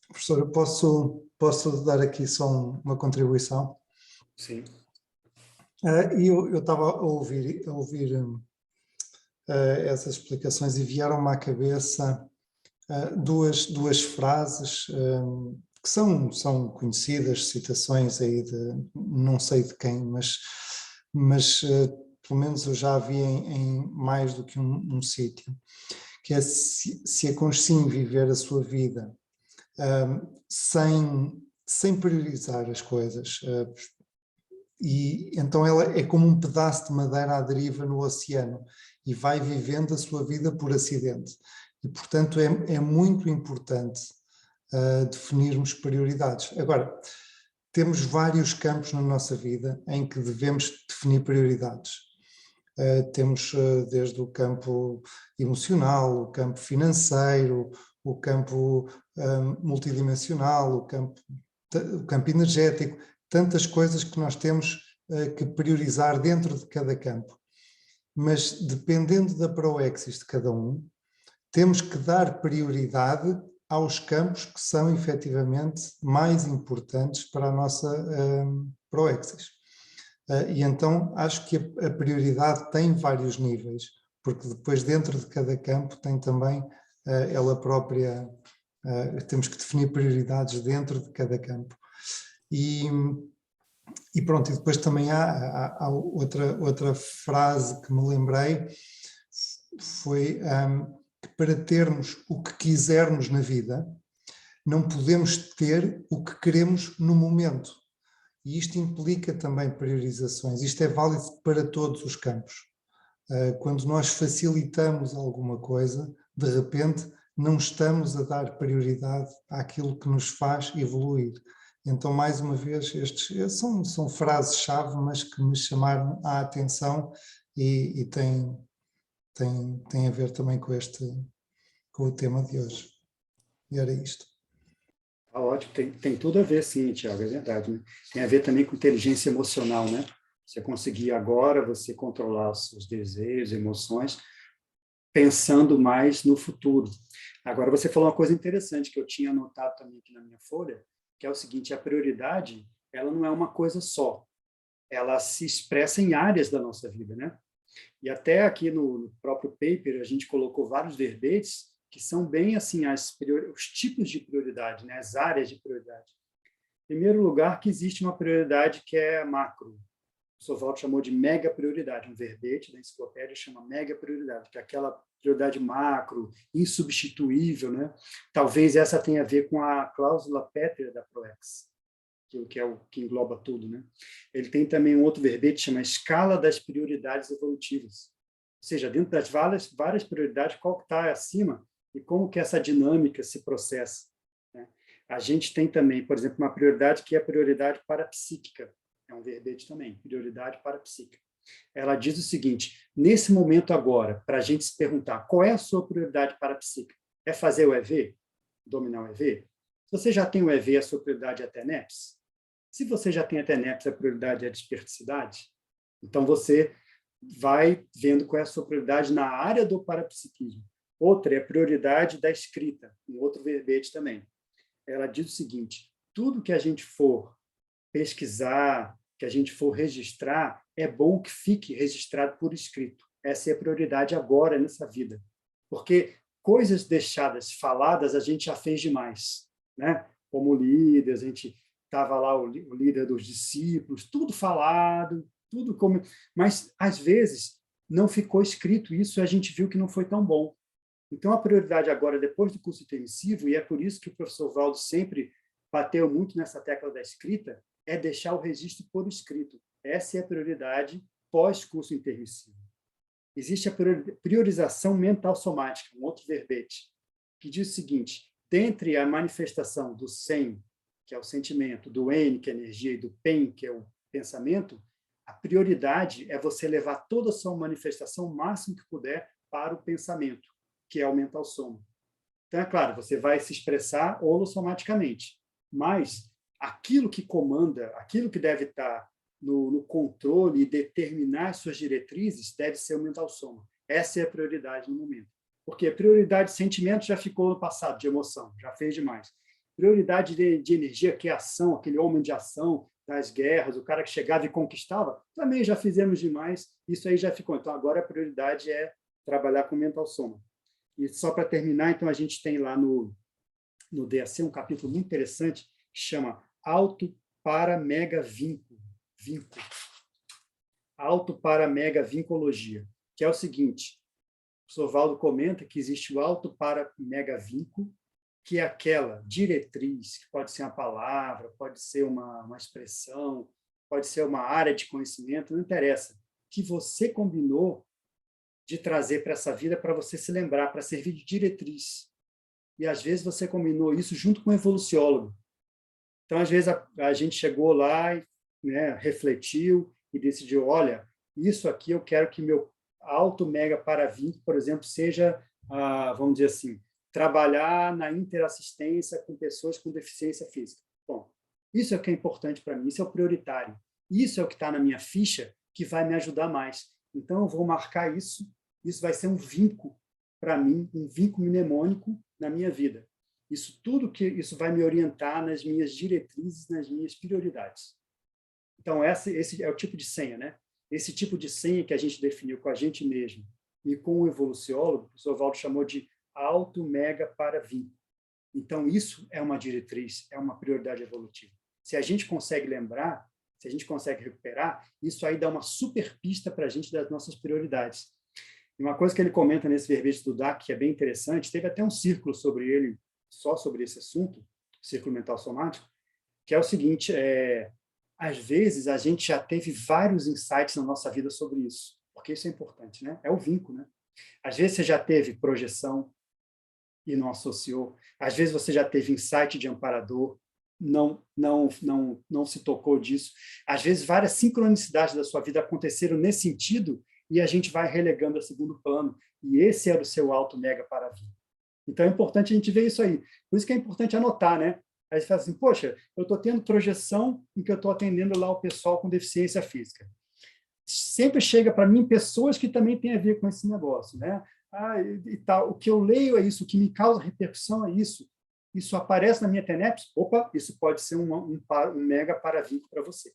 Professor, eu posso dar aqui só uma contribuição? Sim. Eu estava a ouvir essas explicações e vieram-me à cabeça duas frases que são conhecidas, citações aí de não sei de quem, mas pelo menos eu já vi em mais do que um sítio, que é se é conseguir viver a sua vida sem priorizar as coisas, e então ela é como um pedaço de madeira à deriva no oceano e vai vivendo a sua vida por acidente. E, portanto, é muito importante definirmos prioridades. Agora, temos vários campos na nossa vida em que devemos definir prioridades. Temos desde o campo emocional, o campo financeiro, o campo multidimensional, o campo energético, tantas coisas que nós temos que priorizar dentro de cada campo. Mas, dependendo da proexis de cada um, temos que dar prioridade aos campos que são efetivamente mais importantes para a nossa proexis. E então acho que a prioridade tem vários níveis, porque depois dentro de cada campo tem também ela própria, temos que definir prioridades dentro de cada campo. E pronto, e depois também há outra frase que me lembrei, foi que para termos o que quisermos na vida, não podemos ter o que queremos no momento. E isto implica também priorizações. Isto é válido para todos os campos. Quando nós facilitamos alguma coisa, de repente não estamos a dar prioridade àquilo que nos faz evoluir. Então, mais uma vez, estes são frases-chave, mas que me chamaram a atenção e tem a ver também com o tema de hoje. E era isto. Ótimo, tem tudo a ver, sim, Tiago, é verdade. Né? Tem a ver também com inteligência emocional, né? Você conseguir agora, você controlar os seus desejos, emoções, pensando mais no futuro. Agora, você falou uma coisa interessante que eu tinha anotado também aqui na minha folha, que é o seguinte, a prioridade, ela não é uma coisa só. Ela se expressa em áreas da nossa vida, né? E até aqui no próprio paper, a gente colocou vários verbetes que são bem assim os tipos de prioridade, né? As áreas de prioridade. Em primeiro lugar, que existe uma prioridade que é macro. O Sovaldo chamou de mega prioridade, um verbete da enciclopédia chama mega prioridade, que é aquela prioridade macro, insubstituível, né? Talvez essa tenha a ver com a cláusula pétrea da ProEx, que é o que engloba tudo, né? Ele tem também um outro verbete que chama escala das prioridades evolutivas. Ou seja, dentro das várias prioridades, qual que está acima e como que essa dinâmica se processa, né? A gente tem também, por exemplo, uma prioridade que é a prioridade parapsíquica. É um verbete também, prioridade parapsíquica. Ela diz o seguinte: nesse momento agora, para a gente se perguntar qual é a sua prioridade parapsíquica, é fazer o EV? Dominar o EV? Se você já tem o EV, a sua prioridade é a TENEPS? Se você já tem a TENEPS, a prioridade é a desperticidade? Então, você vai vendo qual é a sua prioridade na área do parapsiquismo. Outra é a prioridade da escrita, um outro verbete também. Ela diz o seguinte: tudo que a gente for pesquisar, que a gente for registrar, é bom que fique registrado por escrito. Essa é a prioridade agora nessa vida. Porque coisas deixadas, faladas, a gente já fez demais, né? Como líder, a gente estava lá, o líder dos discípulos, tudo falado, tudo como... Mas, às vezes, não ficou escrito isso e a gente viu que não foi tão bom. Então, a prioridade agora, depois do curso intermissivo, e é por isso que o professor Valdo sempre bateu muito nessa tecla da escrita, é deixar o registro por escrito. Essa é a prioridade pós-curso intermissivo. Existe a priorização mental somática, um outro verbete, que diz o seguinte: dentre a manifestação do SEM, que é o sentimento, do N, que é a energia, e do PEN, que é o pensamento, a prioridade é você levar toda a sua manifestação o máximo que puder para o pensamento, que é o mental soma. Então, é claro, você vai se expressar holossomaticamente, mas aquilo que comanda, aquilo que deve estar no controle e determinar as suas diretrizes deve ser o mental soma. Essa é a prioridade no momento. Porque a prioridade de sentimento já ficou no passado, de emoção, já fez demais. Prioridade de energia, que é ação, aquele homem de ação das guerras, o cara que chegava e conquistava, também já fizemos demais, isso aí já ficou. Então, agora a prioridade é trabalhar com mental soma. E só para terminar, então, a gente tem lá no DAC um capítulo muito interessante que chama Auto para Mega Vínculo. Auto para Mega Vincologia, que é o seguinte: o professor Valdo comenta que existe o auto para mega vínculo, que é aquela diretriz, que pode ser uma palavra, pode ser uma expressão, pode ser uma área de conhecimento, não interessa, que você combinou de trazer para essa vida para você se lembrar, para servir de diretriz. E, às vezes, você combinou isso junto com o evoluciólogo. Então, às vezes, a gente chegou lá, né, refletiu e decidiu: olha, isso aqui eu quero que meu auto-mega paravínculo, por exemplo, seja, vamos dizer assim, trabalhar na interassistência com pessoas com deficiência física. Bom, isso é o que é importante para mim, isso é o prioritário. Isso é o que está na minha ficha que vai me ajudar mais. Então, eu vou marcar isso, isso vai ser um vínculo para mim, um vínculo mnemônico na minha vida. Isso vai me orientar nas minhas diretrizes, nas minhas prioridades. Então, esse é o tipo de senha, né? Esse tipo de senha que a gente definiu com a gente mesmo e com o evoluciólogo, o professor Valdo chamou de auto-mega para vínculo. Então, isso é uma diretriz, é uma prioridade evolutiva. Se a gente consegue lembrar, se a gente consegue recuperar, isso aí dá uma super pista para a gente das nossas prioridades. E uma coisa que ele comenta nesse verbete do DAC, que é bem interessante, teve até um círculo sobre ele, só sobre esse assunto, círculo mental somático, que é o seguinte: às vezes a gente já teve vários insights na nossa vida sobre isso, porque isso é importante, né? É o vínculo, né? Às vezes você já teve projeção e não associou. Às vezes você já teve insight de amparador, não se tocou disso. Às vezes várias sincronicidades da sua vida aconteceram nesse sentido e a gente vai relegando a segundo plano. E esse era o seu alto mega para vir. Então é importante a gente ver isso aí. Por isso que é importante anotar, né? Aí você fala assim: poxa, eu estou tendo projeção em que eu estou atendendo lá o pessoal com deficiência física. Sempre chega para mim pessoas que também têm a ver com esse negócio, né? E tal. O que eu leio é isso, o que me causa repercussão é isso. Isso aparece na minha TENEPS, opa, isso pode ser um mega paravínculo para você.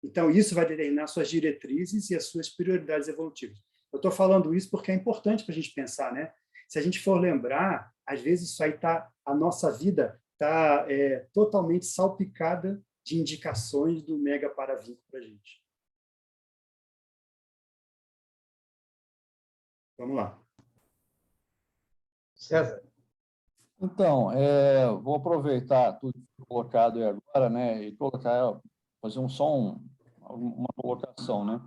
Então, isso vai determinar suas diretrizes e as suas prioridades evolutivas. Eu estou falando isso porque é importante para a gente pensar, né? Se a gente for lembrar, às vezes isso aí a nossa vida está totalmente salpicada de indicações do mega paravínculo para a gente. Vamos lá. César. Então, vou aproveitar tudo colocado aí agora, né, e fazer uma colocação, né?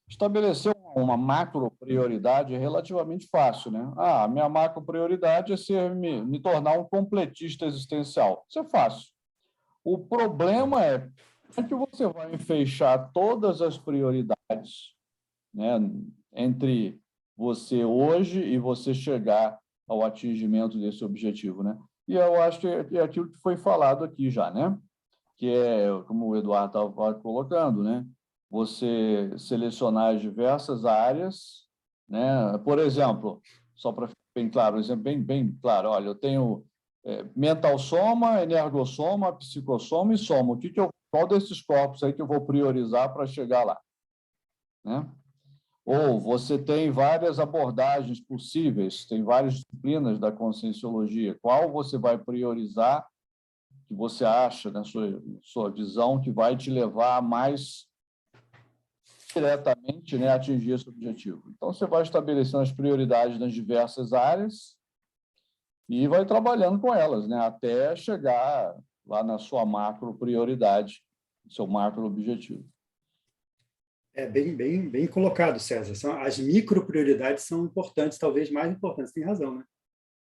Estabelecer uma macro prioridade é relativamente fácil, né? A minha macro prioridade é me tornar um completista existencial. Isso é fácil. O problema é que você vai fechar todas as prioridades né, entre você hoje e você chegar ao atingimento desse objetivo, né? E eu acho que é aquilo que foi falado aqui já, né? Que é, como o Eduardo estava colocando, né? Você selecionar as diversas áreas, né? Por exemplo, só para ficar bem claro, um exemplo bem claro, olha, eu tenho mental soma, energossoma, psicossoma e soma. Qual desses corpos aí que eu vou priorizar para chegar lá, né? Ou você tem várias abordagens possíveis, tem várias disciplinas da conscienciologia. Qual você vai priorizar, que você acha, na sua visão, que vai te levar mais diretamente, né, a atingir esse objetivo? Então, você vai estabelecendo as prioridades nas diversas áreas e vai trabalhando com elas, né, até chegar lá na sua macro prioridade, seu macro objetivo. É bem colocado, César. As micro prioridades são importantes, talvez mais importantes. Tem razão, né?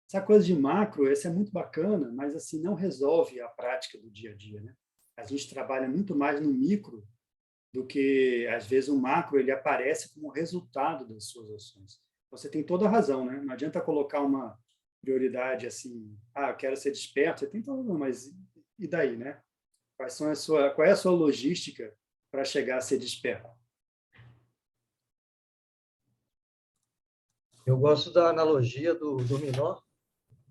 Essa coisa de macro, essa é muito bacana, mas assim não resolve a prática do dia a dia, né? A gente trabalha muito mais no micro do que, às vezes, o macro ele aparece como resultado das suas ações. Você tem toda a razão, né? Não adianta colocar uma prioridade assim, eu quero ser desperto, você tem toda a razão, mas e daí, né? Qual é a sua logística para chegar a ser desperto? Eu gosto da analogia do dominó,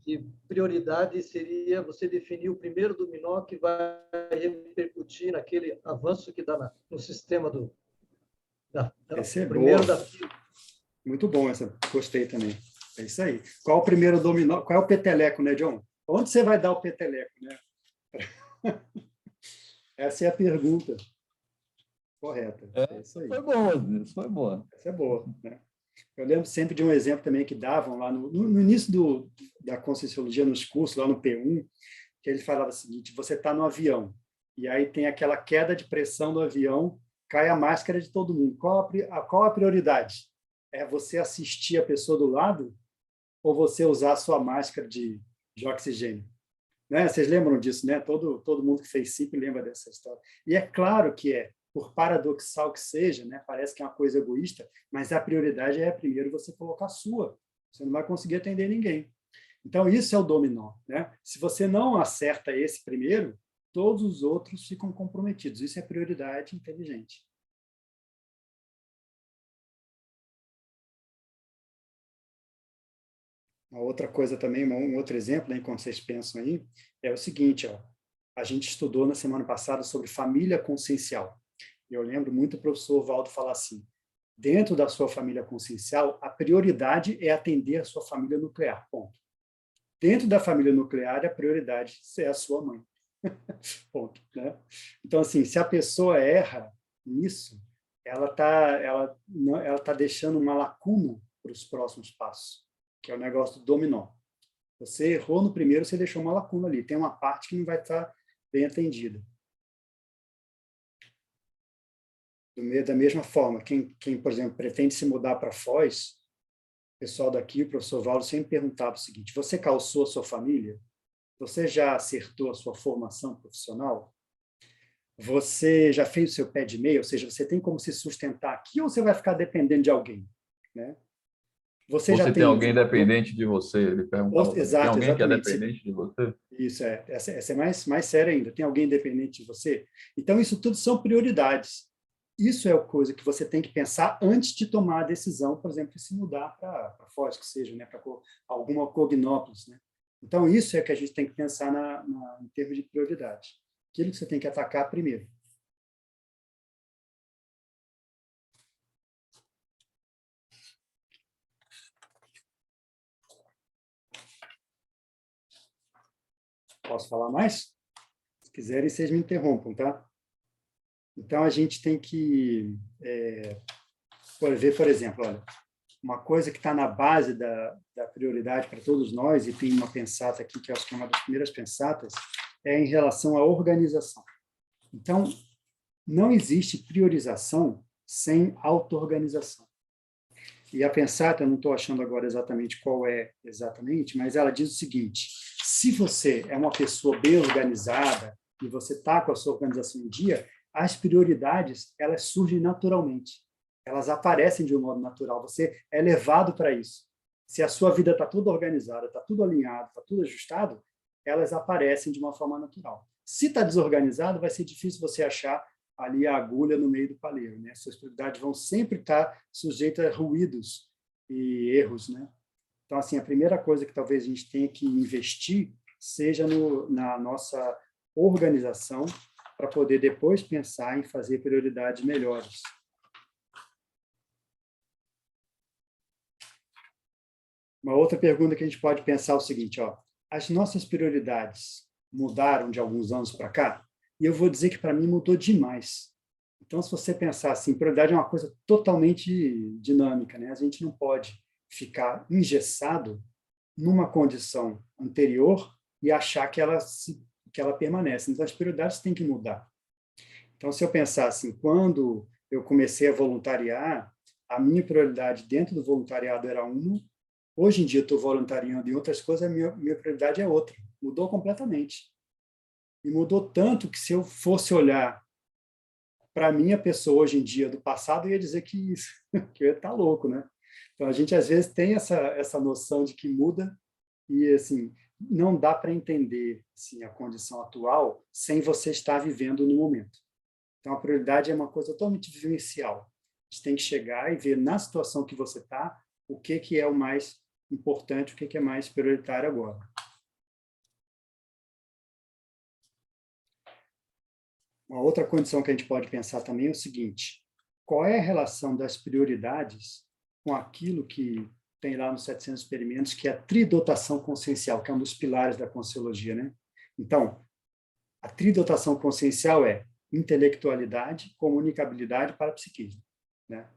que prioridade seria você definir o primeiro dominó que vai repercutir naquele avanço que dá no sistema primeiro da fila. Muito bom essa, gostei também. É isso aí. Qual o primeiro dominó? Qual é o peteleco, né, John? Onde você vai dar o peteleco, né? Essa é a pergunta correta. É isso aí. Foi boa, isso foi boa. Essa é boa, né? Eu lembro sempre de um exemplo também que davam lá no início da Conscienciologia, nos cursos, lá no P1, que ele falava o seguinte: você está no avião, e aí tem aquela queda de pressão do avião, cai a máscara de todo mundo. Qual a prioridade? É você assistir a pessoa do lado ou você usar a sua máscara de oxigênio? Né? Vocês lembram disso, né? Todo mundo que fez CIP lembra dessa história. E é claro que por paradoxal que seja, né? Parece que é uma coisa egoísta, mas a prioridade é primeiro você colocar a sua. Você não vai conseguir atender ninguém. Então, isso é o dominó, né? Se você não acerta esse primeiro, todos os outros ficam comprometidos. Isso é prioridade inteligente. Uma outra coisa também, um outro exemplo, né, quando vocês pensam aí, é o seguinte: a gente estudou na semana passada sobre família consciencial. Eu lembro muito o professor Valdo falar assim: dentro da sua família consciencial, a prioridade é atender a sua família nuclear, ponto. Dentro da família nuclear, a prioridade é a sua mãe. Ponto, né? Então, assim, se a pessoa erra nisso, ela tá deixando uma lacuna para os próximos passos, que é o negócio do dominó. Você errou no primeiro, você deixou uma lacuna ali. Tem uma parte que não vai estar bem atendida. Da mesma forma, quem, por exemplo, pretende se mudar para Foz, o pessoal daqui, o professor Valdo, sempre perguntava o seguinte: você calçou a sua família? Você já acertou a sua formação profissional? Você já fez o seu pé de meia? Ou seja, você tem como se sustentar aqui ou você vai ficar dependendo de alguém? Né? Você já tem alguém dependente de você? Ele perguntava. Exato, tem alguém exatamente. Que é dependente de você? Isso, essa é mais séria ainda. Tem alguém dependente de você? Então, isso tudo são prioridades. Isso é a coisa que você tem que pensar antes de tomar a decisão, por exemplo, de se mudar para Foz, que seja, né, para alguma Cognópolis. Né? Então, isso é que a gente tem que pensar em termos de prioridade. Aquilo que você tem que atacar primeiro. Posso falar mais? Se quiserem, vocês me interrompam, tá? Então, a gente tem que ver, por exemplo, olha, uma coisa que está na base da prioridade para todos nós, e tem uma pensata aqui, que eu acho que é uma das primeiras pensatas, é em relação à organização. Então, não existe priorização sem auto-organização. E a pensata, eu não estou achando agora exatamente qual é exatamente, mas ela diz o seguinte: se você é uma pessoa bem organizada e você está com a sua organização em dia, as prioridades elas surgem naturalmente. Elas aparecem de um modo natural, você é levado para isso. Se a sua vida está tudo organizada, está tudo alinhado, está tudo ajustado, elas aparecem de uma forma natural. Se está desorganizado, vai ser difícil você achar ali a agulha no meio do palheiro, né? Suas prioridades vão sempre estar sujeitas a ruídos e erros, né? Então, assim, a primeira coisa que talvez a gente tenha que investir seja na nossa organização para poder depois pensar em fazer prioridades melhores. Uma outra pergunta que a gente pode pensar é o seguinte, ó, as nossas prioridades mudaram de alguns anos para cá? E eu vou dizer que, para mim, mudou demais. Então, se você pensar assim, prioridade é uma coisa totalmente dinâmica, né? A gente não pode ficar engessado numa condição anterior e achar que ela permanece. Então, as prioridades têm que mudar. Então, se eu pensar assim, quando eu comecei a voluntariar, a minha prioridade dentro do voluntariado era uma, hoje em dia eu estou voluntariando em outras coisas, a minha prioridade é outra. Mudou completamente. E mudou tanto que, se eu fosse olhar para a minha pessoa hoje em dia do passado, eu ia dizer que eu ia estar louco, né? Então, a gente, às vezes, tem essa noção de que muda e, assim, não dá para entender assim, a condição atual sem você estar vivendo no momento. Então, a prioridade é uma coisa totalmente vivencial. A gente tem que chegar e ver, na situação que você está, o que é o mais importante, o que é mais prioritário agora. Uma outra condição que a gente pode pensar também é o seguinte: qual é a relação das prioridades com aquilo que tem lá nos 700 experimentos, que é a tridotação consciencial, que é um dos pilares da Conscienciologia, né? Então, a tridotação consciencial é intelectualidade, comunicabilidade e parapsiquismo, né?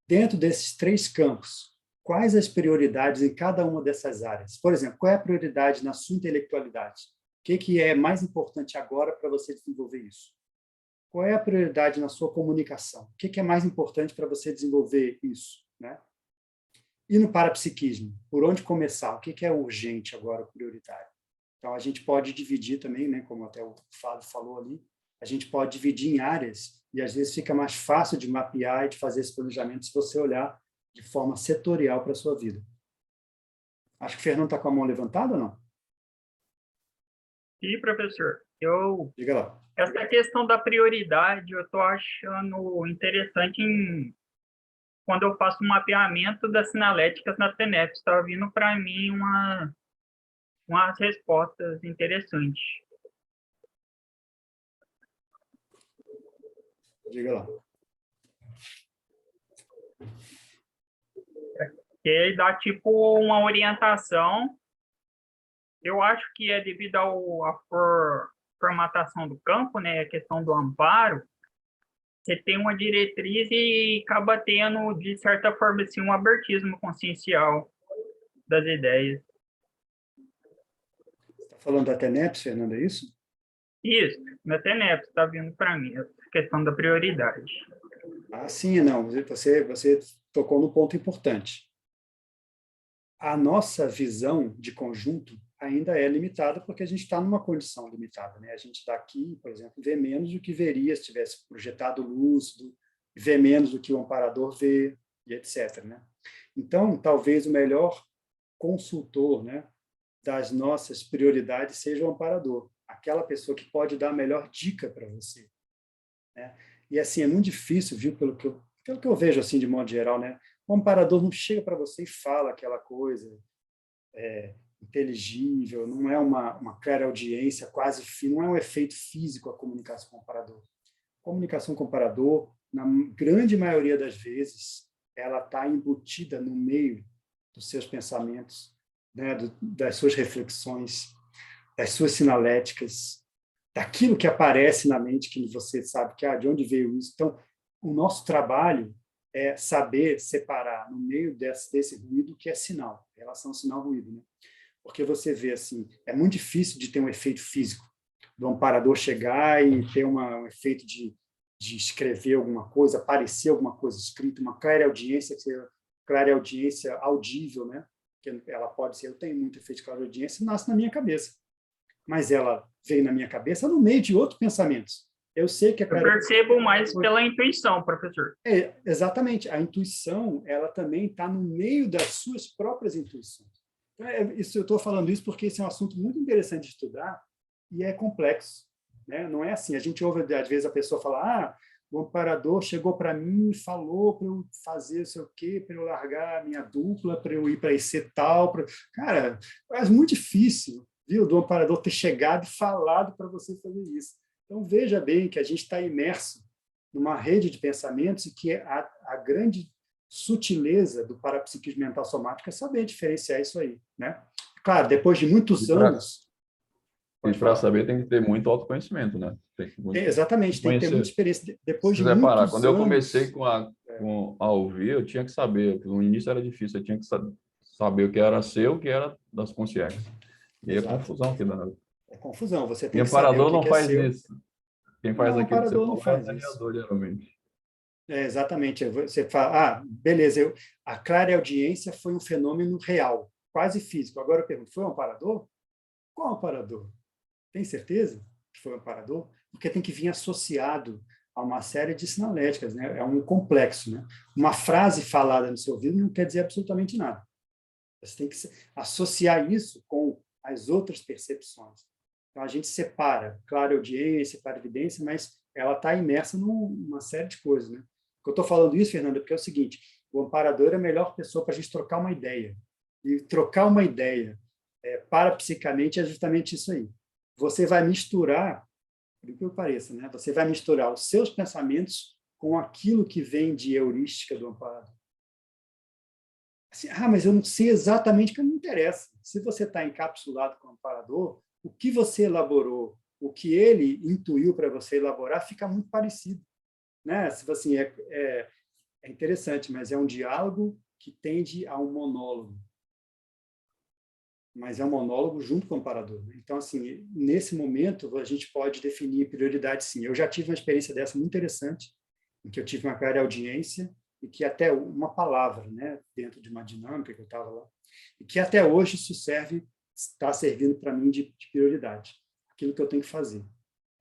Dentro desses 3 campos, quais as prioridades em cada uma dessas áreas? Por exemplo, qual é a prioridade na sua intelectualidade? O que é mais importante agora para você desenvolver isso? Qual é a prioridade na sua comunicação? O que é mais importante para você desenvolver isso, né? E no parapsiquismo, por onde começar? O que é urgente agora, prioritário? Então, a gente pode dividir também, né, como até o Fábio falou ali, a gente pode dividir em áreas e, às vezes, fica mais fácil de mapear e de fazer esse planejamento se você olhar de forma setorial para a sua vida. Acho que o Fernando está com a mão levantada ou não? Sim, professor. Diga lá. Essa questão da prioridade, eu estou achando interessante quando eu faço um mapeamento das sinaléticas na TENEP. Está vindo para mim umas respostas interessantes. Diga lá. Que dá tipo uma orientação. Eu acho que é devido à formatação do campo, né, a questão do amparo. Você tem uma diretriz e acaba tendo, de certa forma, assim, um abertismo consciencial das ideias. Você está falando da TENEPS, Fernando, é isso? Isso, na TENEP está vindo para mim, essa questão da prioridade. Ah, sim, não. Você tocou no ponto importante. A nossa visão de conjunto ainda é limitada porque a gente está numa condição limitada, né? A gente daqui, por exemplo, vê menos do que veria se tivesse projetado lúcido, vê menos do que o amparador vê, e etc., né? Então, talvez o melhor consultor, né, das nossas prioridades seja o amparador, aquela pessoa que pode dar a melhor dica para você, né? E, assim, é muito difícil, viu, pelo que eu vejo, assim, de modo geral, né? O amparador não chega para você e fala aquela coisa inteligível, não é uma clareaudiência quase fina, não é um efeito físico a comunicação com o amparador. A comunicação com o amparador, na grande maioria das vezes, ela está embutida no meio dos seus pensamentos, né, das suas reflexões, das suas sinaléticas, daquilo que aparece na mente, que você sabe que, de onde veio isso. Então, o nosso trabalho é saber separar no meio desse ruído que é sinal, relação sinal-ruído, né? Porque você vê, assim, é muito difícil de ter um efeito físico, do amparador chegar e ter um efeito de escrever alguma coisa, aparecer alguma coisa escrita, uma clareaudiência audível, né? Que ela pode ser, eu tenho muito efeito de clareaudiência, nasce na minha cabeça, mas ela veio na minha cabeça no meio de outros pensamentos. Eu sei que a Eu percebo mais pela intuição, professor. Exatamente. A intuição, ela também está no meio das suas próprias intuições. Então, eu estou falando isso porque esse é um assunto muito interessante de estudar e é complexo, né? Não é assim. A gente ouve, às vezes, a pessoa falar, o amparador chegou para mim e falou para eu fazer não sei o quê, para eu largar a minha dupla, para eu ir para IC tal. Cara, é muito difícil, viu, do amparador ter chegado e falado para você fazer isso. Então, veja bem que a gente está imerso numa rede de pensamentos e que a grande sutileza do parapsiquismo mental somático é saber diferenciar isso aí, né? Claro, depois de muitos anos... E para saber tem que ter muito autoconhecimento, né? Exatamente, tem que ter muita experiência. Depois de muitos anos... Quando eu comecei a ouvir, eu tinha que saber, no início era difícil, eu tinha que saber o que era seu, o que era das consciências. E é confusão que dá. É confusão, você tem E que saber o não que é faz seu. isso. Quem faz Não, aquilo que você amparador não falou é o faz isso. geralmente. Exatamente. Você fala, beleza, a clareaudiência foi um fenômeno real, quase físico. Agora eu pergunto, foi um amparador? Qual amparador? Tem certeza que foi um amparador? Porque tem que vir associado a uma série de sinaléticas, né? É um complexo, né? Uma frase falada no seu ouvido não quer dizer absolutamente nada. Você tem que associar isso com as outras percepções. Então, a gente separa clareaudiência, clarividência, mas ela está imersa numa série de coisas, né? Eu estou falando isso, Fernanda, porque é o seguinte, o amparador é a melhor pessoa para a gente trocar uma ideia. E trocar uma ideia parapsicamente é justamente isso aí. Você vai misturar, por que eu pareça, né? Você vai misturar os seus pensamentos com aquilo que vem de heurística do amparador. Assim, mas eu não sei exatamente, que não interessa. Se você está encapsulado com o amparador, o que você elaborou, o que ele intuiu para você elaborar, fica muito parecido, né? Assim, é interessante, mas é um diálogo que tende a um monólogo. Mas é um monólogo junto com o amparador. Então, assim, nesse momento, a gente pode definir prioridade, sim. Eu já tive uma experiência dessa muito interessante, em que eu tive uma clareaudiência e que até uma palavra, né, dentro de uma dinâmica que eu estava lá, e que até hoje isso está servindo para mim de prioridade, aquilo que eu tenho que fazer.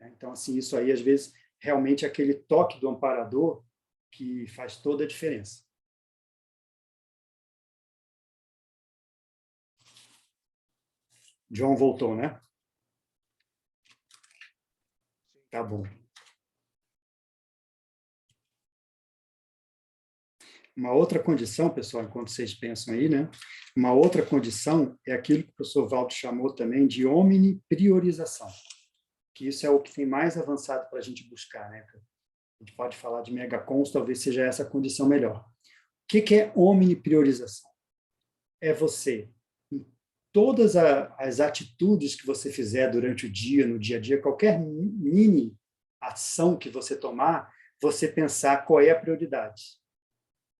Então, assim, isso aí, às vezes, realmente é aquele toque do amparador que faz toda a diferença. João voltou, né? Tá bom. Uma outra condição, pessoal, enquanto vocês pensam aí, né? Uma outra condição é aquilo que o professor Valdo chamou também de omnipriorização, que isso é o que tem mais avançado para a gente buscar, né? A gente pode falar de megacons, talvez seja essa a condição melhor. O que é omnipriorização? É você, em todas as atitudes que você fizer durante o dia, no dia a dia, qualquer mini ação que você tomar, você pensar qual é a prioridade.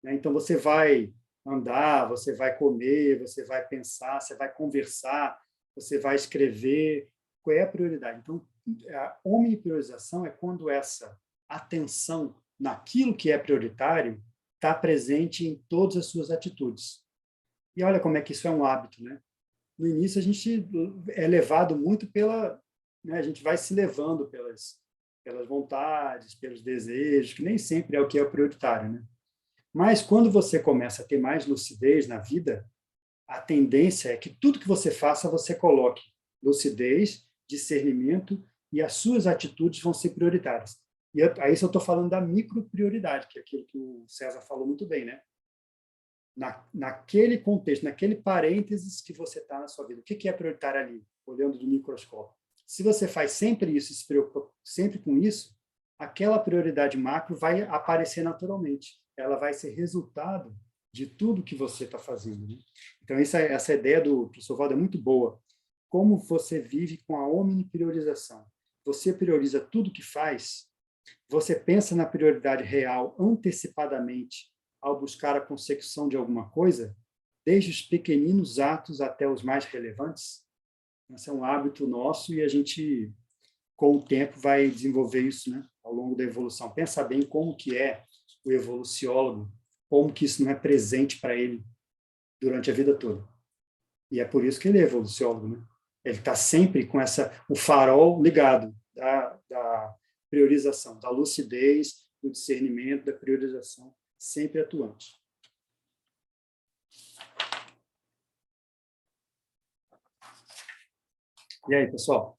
Então, você vai andar, você vai comer, você vai pensar, você vai conversar, você vai escrever. Qual é a prioridade? Então, a omnipriorização é quando essa atenção naquilo que é prioritário está presente em todas as suas atitudes. E olha como é que isso é um hábito, né? No início, a gente é levado muito pela... né, a gente vai se levando pelas vontades, pelos desejos, que nem sempre é o que é o prioritário, né? Mas, quando você começa a ter mais lucidez na vida, a tendência é que tudo que você faça, você coloque lucidez, discernimento, e as suas atitudes vão ser prioritárias. E aí eu estou falando da microprioridade, que é aquilo que o César falou muito bem, né? Naquele contexto, naquele parênteses que você está na sua vida. O que é prioritário ali, olhando do microscópio? Se você faz sempre isso, se preocupa sempre com isso, aquela prioridade macro vai aparecer naturalmente. Ela vai ser resultado de tudo que você está fazendo, né? Então, essa ideia do professor Valdo é muito boa. Como você vive com a omnipriorização. Você prioriza tudo que faz, você pensa na prioridade real antecipadamente ao buscar a consecução de alguma coisa, desde os pequeninos atos até os mais relevantes. Esse é um hábito nosso e a gente, com o tempo, vai desenvolver isso, né, ao longo da evolução. Pensa bem como que é o evoluciólogo, como que isso não é presente para ele durante a vida toda. E é por isso que ele é evoluciólogo, né? Ele está sempre com o farol ligado da priorização, da lucidez, do discernimento, da priorização, sempre atuante. E aí, pessoal?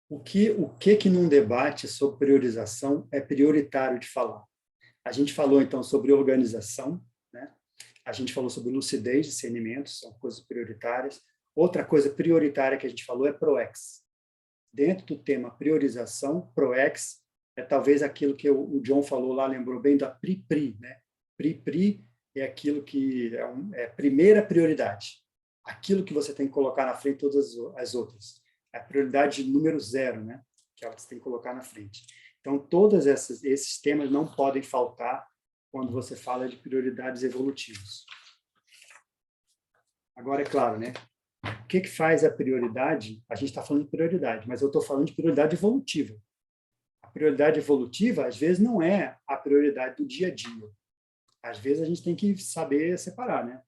O que num debate sobre priorização é prioritário de falar? A gente falou, então, sobre organização, né? A gente falou sobre lucidez, discernimento, são coisas prioritárias. Outra coisa prioritária que a gente falou é ProEx. Dentro do tema priorização, ProEx é talvez aquilo que o John falou lá, lembrou bem da PRI-PRI, né? PRI-PRI é aquilo que é primeira prioridade. Aquilo que você tem que colocar na frente de todas as outras. É a prioridade número 0, né? Que é o que você tem que colocar na frente. Então, todos esses temas não podem faltar quando você fala de prioridades evolutivas. Agora, é claro, né? O que faz a prioridade? A gente está falando de prioridade, mas eu estou falando de prioridade evolutiva. A prioridade evolutiva, às vezes, não é a prioridade do dia a dia. Às vezes, a gente tem que saber separar, né?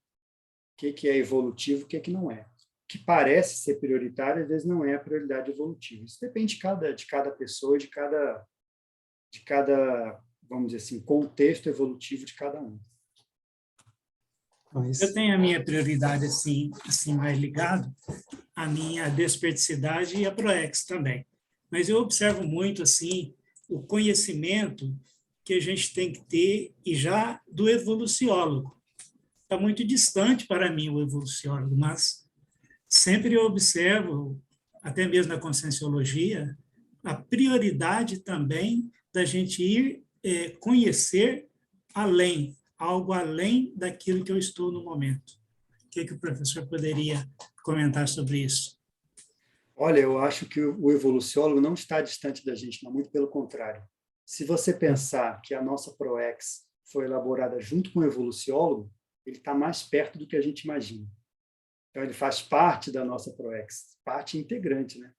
O que é evolutivo, o que não é. O que parece ser prioritário, às vezes, não é a prioridade evolutiva. Isso depende de cada pessoa, de cada, vamos dizer assim, contexto evolutivo de cada um. Eu tenho a minha prioridade assim mais ligado à minha desperdicidade e à ProEx também. Mas eu observo muito assim o conhecimento que a gente tem que ter e já do evoluciólogo. Está muito distante para mim o evoluciólogo, mas sempre eu observo, até mesmo na conscienciologia, a prioridade também da gente ir conhecer além, algo além daquilo que eu estou no momento. O que o professor poderia comentar sobre isso? Olha, eu acho que o evoluciólogo não está distante da gente, não, muito pelo contrário. Se você pensar que a nossa ProEx foi elaborada junto com o evoluciólogo, ele está mais perto do que a gente imagina. Então, ele faz parte da nossa ProEx, parte integrante, né?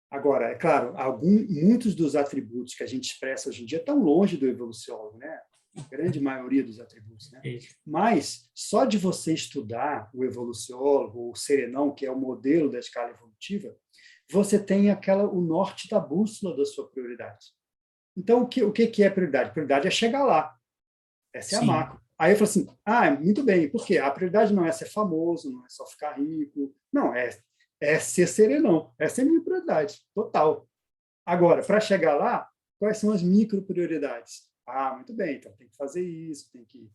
Agora, é claro, muitos dos atributos que a gente expressa hoje em dia estão longe do evoluciólogo, né? A grande maioria dos atributos, né? Mas só de você estudar o evoluciólogo, o serenão, que é o modelo da escala evolutiva, você tem o norte da bússola da sua prioridade. Então, o que é prioridade? Prioridade é chegar lá. Essa é a macro. Aí eu falo assim, muito bem, por quê? A prioridade não é ser famoso, não é só ficar rico, não, é ser serenão. Essa é a minha prioridade, total. Agora, para chegar lá, quais são as micro prioridades? Muito bem, então tem que fazer isso, tem que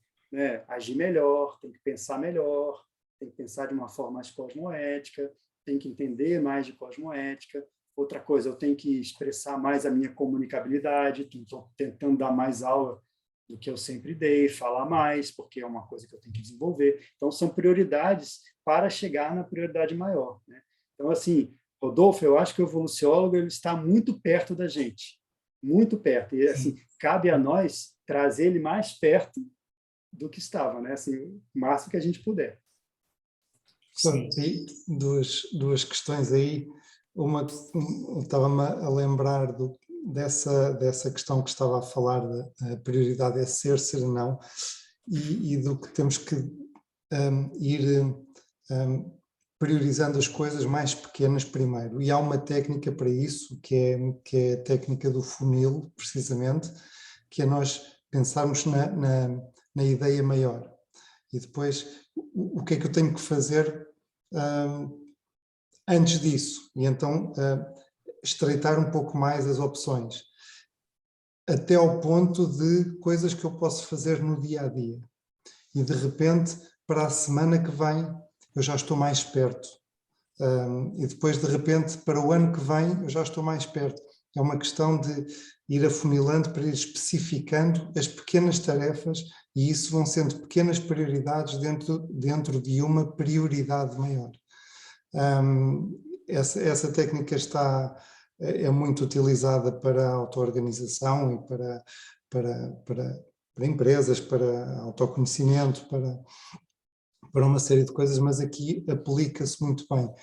agir melhor, tem que pensar melhor, tem que pensar de uma forma mais cosmoética, tem que entender mais de cosmoética. Outra coisa, eu tenho que expressar mais a minha comunicabilidade, estou tentando dar mais aula do que eu sempre dei, falar mais, porque é uma coisa que eu tenho que desenvolver. Então, são prioridades para chegar na prioridade maior, né? Então, assim, Rodolfo, eu acho que o evoluciólogo ele está muito perto da gente, muito perto. E, assim, cabe a nós trazer ele mais perto do que estava, né? Assim, o máximo que a gente puder. Aí, duas questões aí. Uma, estava-me a lembrar dessa questão que estava a falar, da prioridade é ser serenão, e do que temos que ir priorizando as coisas mais pequenas primeiro. E há uma técnica para isso, que é a técnica do funil, precisamente, que é nós pensarmos na ideia maior. E depois, o que é que eu tenho que fazer antes disso? E então, estreitar um pouco mais as opções, até ao ponto de coisas que eu posso fazer no dia-a-dia. E, de repente, para a semana que vem, eu já estou mais perto. E depois, de repente, para o ano que vem, eu já estou mais perto. É uma questão de ir afunilando para ir especificando as pequenas tarefas, e isso vão sendo pequenas prioridades dentro de uma prioridade maior. Essa técnica é muito utilizada para a auto-organização e para empresas, para autoconhecimento, para uma série de coisas, mas aqui aplica-se muito bem.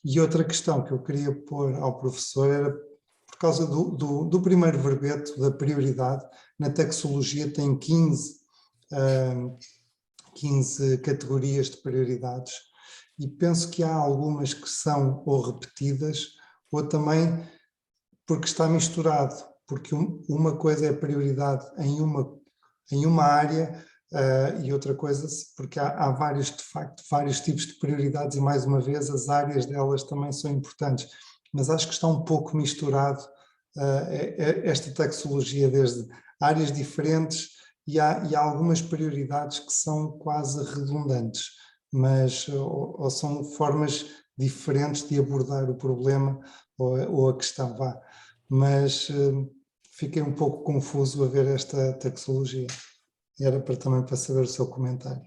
E outra questão que eu queria pôr ao professor era por causa do primeiro verbete da prioridade. Na taxologia tem 15 15 categorias de prioridades, e penso que há algumas que são ou repetidas, ou também porque está misturado, porque uma coisa é prioridade em uma área, e outra coisa, porque há vários, de facto, vários tipos de prioridades, e mais uma vez as áreas delas também são importantes, mas acho que está um pouco misturado esta taxologia, desde áreas diferentes, e há algumas prioridades que são quase redundantes, mas ou são formas diferentes de abordar o problema ou a questão, vá. Mas fiquei um pouco confuso a ver esta taxologia. Era também para saber o seu comentário.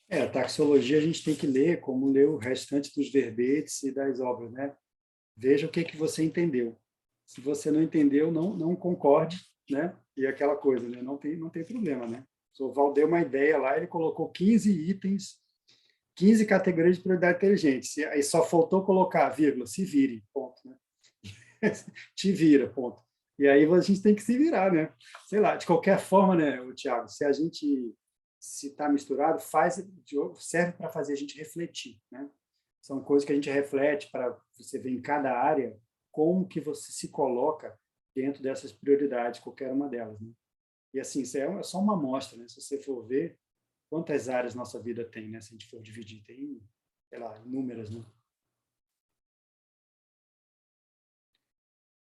A taxologia a gente tem que ler como ler o restante dos verbetes e das obras, né? Veja o que você entendeu. Se você não entendeu, não concorde, né? E aquela coisa, né? Não tem problema, né? O Soval deu uma ideia lá, ele colocou 15 itens, 15 categorias de prioridade inteligente. Aí só faltou colocar, vírgula, se vire, ponto, né? Te vira, ponto. E aí a gente tem que se virar, né? Sei lá, de qualquer forma, né, Tiago, se está misturado, serve para fazer a gente refletir, né? São coisas que a gente reflete para você ver em cada área como que você se coloca dentro dessas prioridades, qualquer uma delas, né? E assim, isso é só uma amostra, né? Se você for ver quantas áreas nossa vida tem, né? Se a gente for dividir, tem, sei lá, inúmeras, né?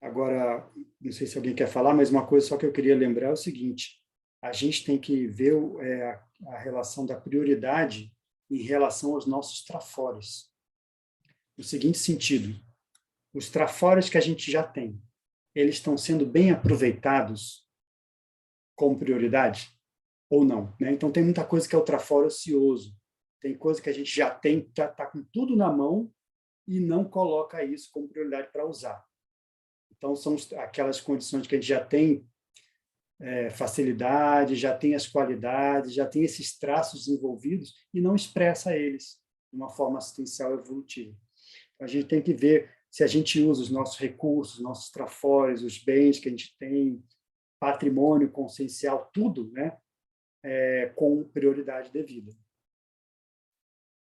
Agora, não sei se alguém quer falar, mas uma coisa só que eu queria lembrar é o seguinte: a gente tem que ver a relação da prioridade em relação aos nossos trafores. No seguinte sentido, os trafores que a gente já tem, eles estão sendo bem aproveitados como prioridade ou não, né? Então, tem muita coisa que é o trafora ocioso, tem coisa que a gente já tem, está com tudo na mão e não coloca isso como prioridade para usar. Então, são aquelas condições que a gente já tem facilidade, já tem as qualidades, já tem esses traços desenvolvidos e não expressa eles de uma forma assistencial evolutiva. Então, a gente tem que ver se a gente usa os nossos recursos, nossos trafores, os bens que a gente tem, patrimônio consciencial, tudo, né, com prioridade devida.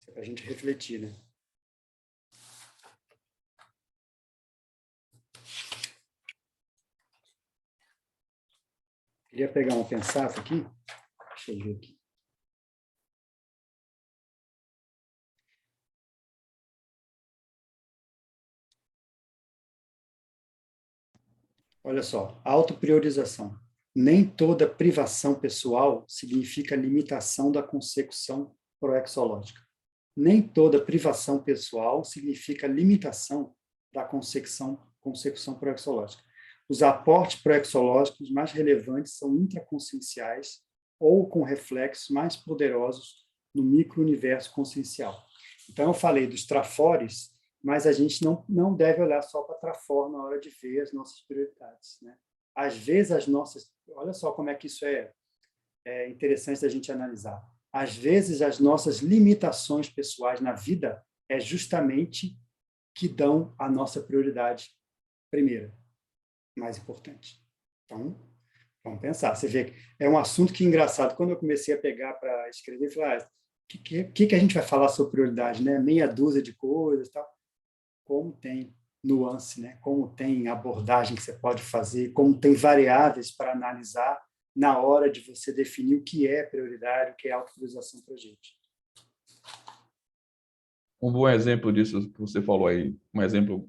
É para a gente refletir, né? Queria pegar um pensamento aqui. Deixa eu ver aqui. Olha só, autopriorização. Nem toda privação pessoal significa limitação da consecução proexológica. Nem toda privação pessoal significa limitação da consecução proexológica. Os aportes proexológicos mais relevantes são intraconscienciais ou com reflexos mais poderosos no micro-universo consciencial. Então, eu falei dos trafores, mas a gente não deve olhar só para trafor na hora de ver as nossas prioridades, né? Às vezes, olha só como é que isso é interessante da gente analisar. Às vezes, as nossas limitações pessoais na vida é justamente que dão a nossa prioridade primeira, mais importante. Então, vamos pensar. Você vê que é um assunto que é engraçado. Quando eu comecei a pegar para escrever, eu falei, o que a gente vai falar sobre prioridade, né? Meia dúzia de coisas, tal. Como tem nuance, né? Como tem abordagem que você pode fazer, como tem variáveis para analisar na hora de você definir o que é prioridário, o que é autorização para a gente. Um bom exemplo disso que você falou aí, um exemplo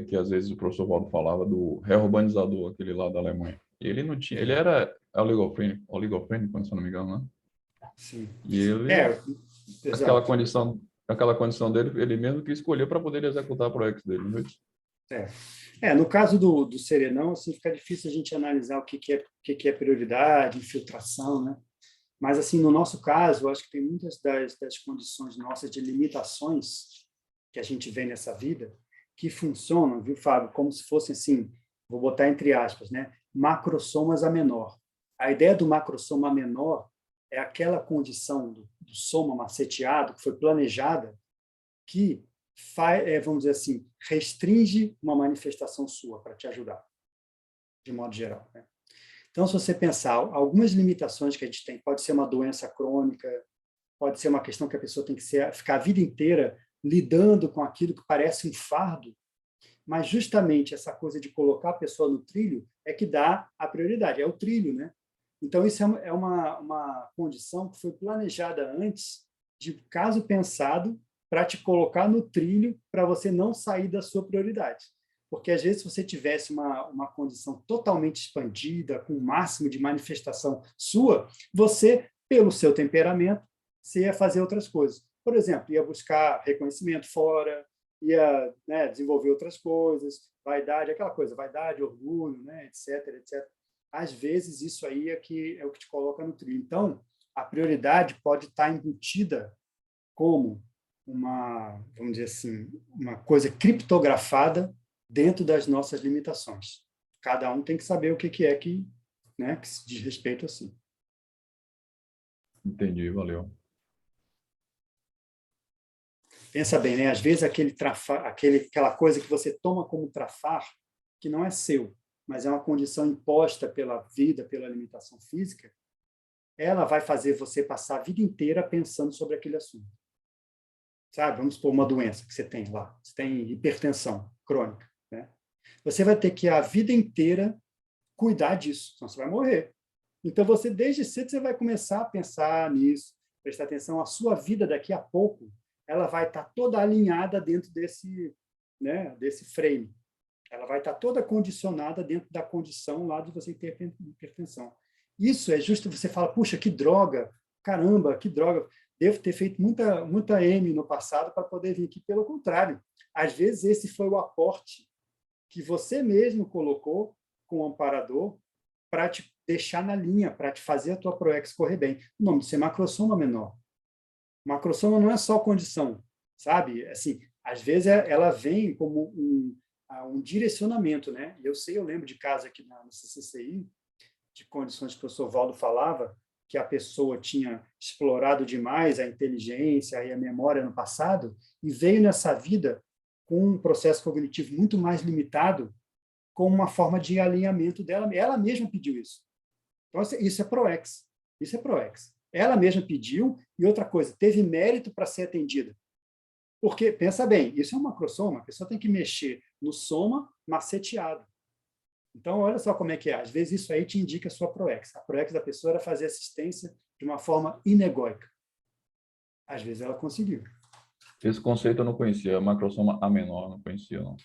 que às vezes o professor Valdo falava do reurbanizador, aquele lá da Alemanha. Ele não tinha, ele era oligofrênico, se eu não me engano, né? Sim. E ele, aquela condição dele, ele mesmo que escolheu para poder executar o projeto dele, não é isso? No caso do Serenão, assim, fica difícil a gente analisar o que é prioridade, infiltração, né? Mas, assim, no nosso caso, eu acho que tem muitas das condições nossas de limitações que a gente vê nessa vida que funcionam, viu, Fábio, como se fossem, assim, vou botar entre aspas, né? Macrossomas a menor. A ideia do macrossoma a menor é aquela condição do soma maceteado, que foi planejada, que vamos dizer assim, restringe uma manifestação sua para te ajudar, de modo geral, né? Então, se você pensar, algumas limitações que a gente tem, pode ser uma doença crônica, pode ser uma questão que a pessoa tem que ficar a vida inteira lidando com aquilo que parece um fardo, mas justamente essa coisa de colocar a pessoa no trilho é que dá a prioridade, é o trilho, né? Então, isso é uma condição que foi planejada antes, de caso pensado, para te colocar no trilho, para você não sair da sua prioridade. Porque, às vezes, se você tivesse uma condição totalmente expandida, com o máximo de manifestação sua, você, pelo seu temperamento, você ia fazer outras coisas. Por exemplo, ia buscar reconhecimento fora, ia, né, desenvolver outras coisas, vaidade, aquela coisa, vaidade, orgulho, né, etc, etc. Às vezes, isso aí é o que te coloca no trilho. Então, a prioridade pode estar embutida como vamos dizer assim, uma coisa criptografada dentro das nossas limitações. Cada um tem que saber o que é que se diz respeito assim. Entendi, valeu. Pensa bem, né? Às vezes aquela coisa que você toma como trafar, que não é seu, mas é uma condição imposta pela vida, pela limitação física, ela vai fazer você passar a vida inteira pensando sobre aquele assunto. Sabe? Vamos supor uma doença que você tem lá. Você tem hipertensão crônica, né? Você vai ter que a vida inteira cuidar disso, senão você vai morrer. Então, desde cedo, você vai começar a pensar nisso, prestar atenção. A sua vida, daqui a pouco, ela vai estar toda alinhada dentro desse frame. Ela vai estar toda condicionada dentro da condição lá de você ter hipertensão. Isso é justo, você fala, puxa, que droga, caramba, que droga. Devo ter feito muita M no passado para poder vir aqui. Pelo contrário, às vezes esse foi o aporte que você mesmo colocou com o amparador para te deixar na linha, para te fazer a tua ProEx correr bem. O nome disso é macrosoma menor. Macrosoma não é só condição, sabe? Assim, às vezes ela vem como um direcionamento, né? Eu lembro de casos aqui na CCCI, de condições que o professor Valdo falava, que a pessoa tinha explorado demais a inteligência e a memória no passado e veio nessa vida com um processo cognitivo muito mais limitado, com uma forma de alinhamento dela. Ela mesma pediu isso. Então, isso é ProEx. Isso é ProEx. Ela mesma pediu, e outra coisa, teve mérito para ser atendida. Porque, pensa bem, isso é um macrosoma, a pessoa tem que mexer no soma maceteado. Então, olha só como é que é. Às vezes, isso aí te indica a sua ProEx. A ProEx da pessoa era fazer assistência de uma forma inegóica. Às vezes, ela conseguiu. Esse conceito eu não conhecia, macrosoma A menor, não conhecia, não.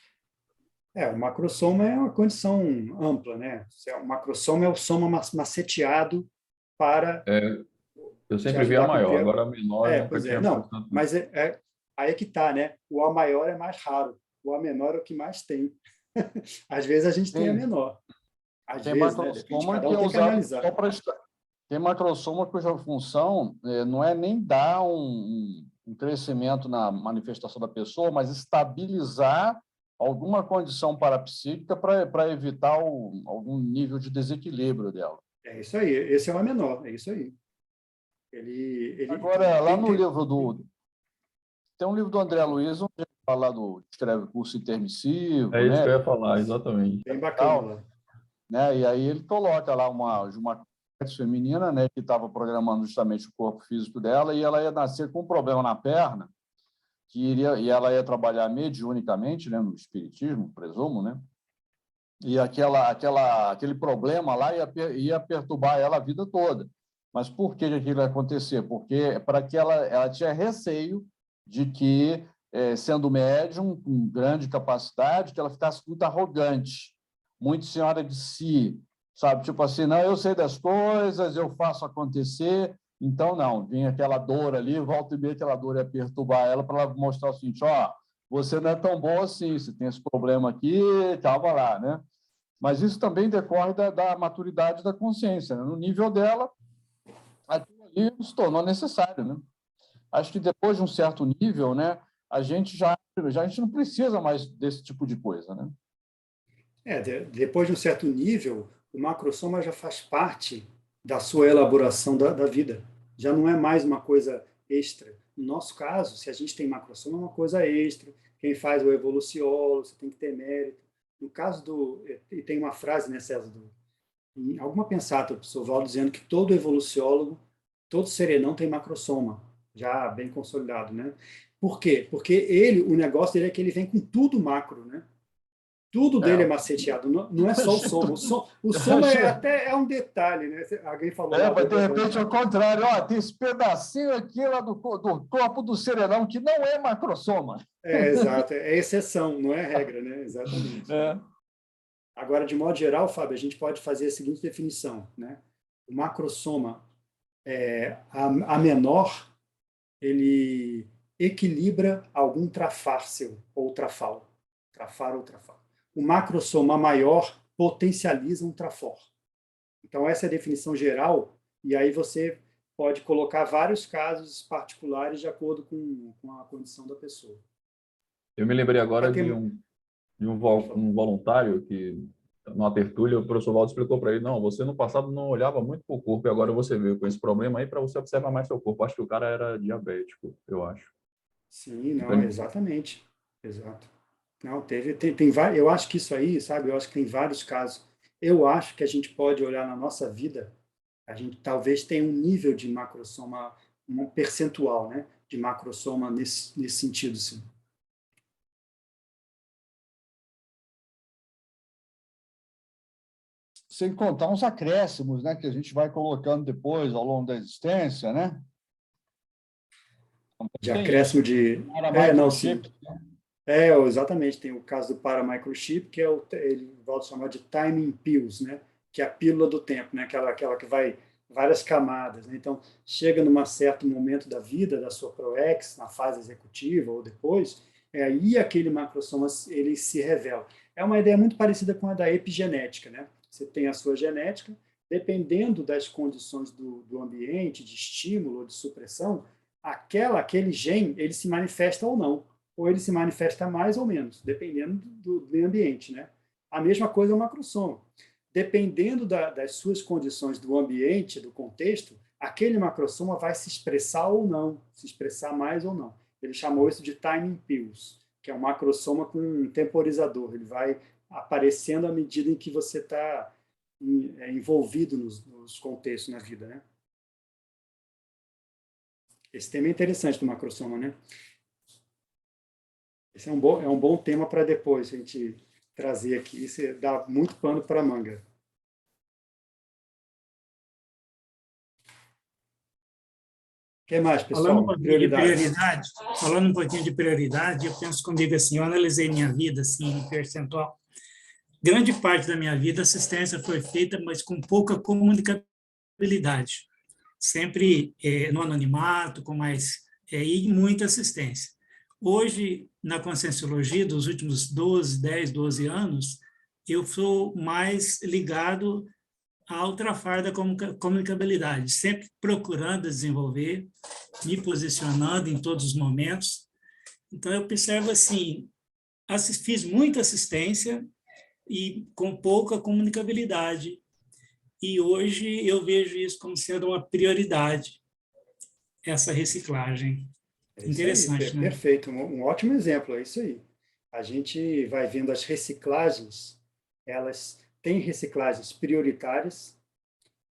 O macrosoma é uma condição ampla, né? O macrosoma é o soma maceteado para... Eu sempre vi a maior, agora a menor eu nunca tinha não, tanto. mas aí é que está, né? O A maior é mais raro. O A menor é o que mais tem. Às vezes a gente tem a menor. Às tem vezes, macrosoma né? que é tem que analisar. só para tem macrosoma cuja função não é nem dar um crescimento na manifestação da pessoa, mas estabilizar alguma condição parapsíquica para evitar algum nível de desequilíbrio dela. É isso aí. Esse é o A menor. É isso aí. Agora, lá no livro tem um livro do André Luiz, onde ele fala escreve curso intermissivo. É isso né? que eu ia falar, exatamente. Bem bacana. Né? E aí ele coloca lá uma feminina, né, que estava programando justamente o corpo físico dela, e ela ia nascer com um problema na perna, e ela ia trabalhar mediunicamente, né, no espiritismo, presumo, né? E aquele problema lá ia perturbar ela a vida toda. Mas por que aquilo ia acontecer? Porque para que ela tinha receio de que, sendo médium, com grande capacidade, que ela ficasse muito arrogante, muito senhora de si, sabe? Tipo assim, não, eu sei das coisas, eu faço acontecer. Então, não, vinha aquela dor ali, volta e meia aquela dor ia perturbar ela para ela mostrar o seguinte, você não é tão bom assim, você tem esse problema aqui, calma lá, né? Mas isso também decorre da maturidade da consciência, né? No nível dela, aquilo ali se tornou necessário, né? Acho que depois de um certo nível, né, a gente não precisa mais desse tipo de coisa, né? Depois de um certo nível, o macrosoma já faz parte da sua elaboração da vida. Já não é mais uma coisa extra. No nosso caso, se a gente tem macrosoma, é uma coisa extra. Quem faz o evoluciolo, você tem que ter mérito. No caso e tem uma frase, né, César, em alguma pensata, o professor Valdo dizendo que todo evoluciólogo, todo serenão tem macrosoma, já bem consolidado, né? Por quê? Porque o negócio dele é que ele vem com tudo macro, né? Tudo dele é maceteado, não é só o soma. O soma até um detalhe, né? Alguém falou lá Mas de repente, ao contrário, tem esse pedacinho aqui lá do corpo do serenão que não é macrosoma. Exato, é exceção, não é regra, né? Exatamente. Agora, de modo geral, Fábio, a gente pode fazer a seguinte definição, né? O macrosoma, a menor, ele equilibra algum trafar seu, ou trafal. Trafar ou trafal. O macrosoma maior potencializa um trafor. Então, essa é a definição geral, e aí você pode colocar vários casos particulares de acordo com a condição da pessoa. Eu me lembrei agora de um voluntário que, numa tertúlia, o professor Valdo explicou para ele, não, você no passado não olhava muito para o corpo, e agora você veio com esse problema aí para você observar mais seu corpo. Acho que o cara era diabético, eu acho. Sim, não, exatamente. Exato. Não, tem vários, eu acho que isso aí, sabe, eu acho que tem vários casos. Eu acho que a gente pode olhar na nossa vida, a gente talvez tenha um nível de macrosoma, um percentual, né, de macrosoma nesse sentido, sim. Sem contar uns acréscimos, né, que a gente vai colocando depois, ao longo da existência, né? De acréscimo de... não, sim. Exatamente, tem o caso do paramicrochip, que ele vai chamar de timing pills, né? Que é a pílula do tempo, né? Aquela que vai várias camadas, né? Então, chega num certo momento da vida da sua ProEx, na fase executiva ou depois, aí aquele macrosoma ele se revela. É uma ideia muito parecida com a da epigenética, né? Você tem a sua genética, dependendo das condições do ambiente, de estímulo ou de supressão, aquele gene, ele se manifesta ou não, ou ele se manifesta mais ou menos, dependendo do meio ambiente, né? A mesma coisa é o macrosoma. Dependendo das suas condições do ambiente, do contexto, aquele macrosoma vai se expressar ou não, se expressar mais ou não. Ele chamou isso de timing pills, que é um macrosoma com um temporizador. Ele vai aparecendo à medida em que você está envolvido nos contextos na vida, né? Esse tema é interessante do macrosoma, né? Esse é um bom tema para depois a gente trazer aqui. Isso dá muito pano para a manga. O que mais, pessoal? Falando um pouquinho de prioridade, eu penso comigo assim, eu analisei minha vida assim, em percentual. Grande parte da minha vida a assistência foi feita, mas com pouca comunicabilidade. Sempre no anonimato, e muita assistência. Hoje, na Conscienciologia, dos últimos 12 anos, eu sou mais ligado ao trafar da comunicabilidade, sempre procurando desenvolver, me posicionando em todos os momentos. Então, eu observo assim, fiz muita assistência e com pouca comunicabilidade. E hoje eu vejo isso como sendo uma prioridade, essa reciclagem. Interessante, aí, né? Perfeito, um ótimo exemplo, é isso aí. A gente vai vendo as reciclagens, elas têm reciclagens prioritárias,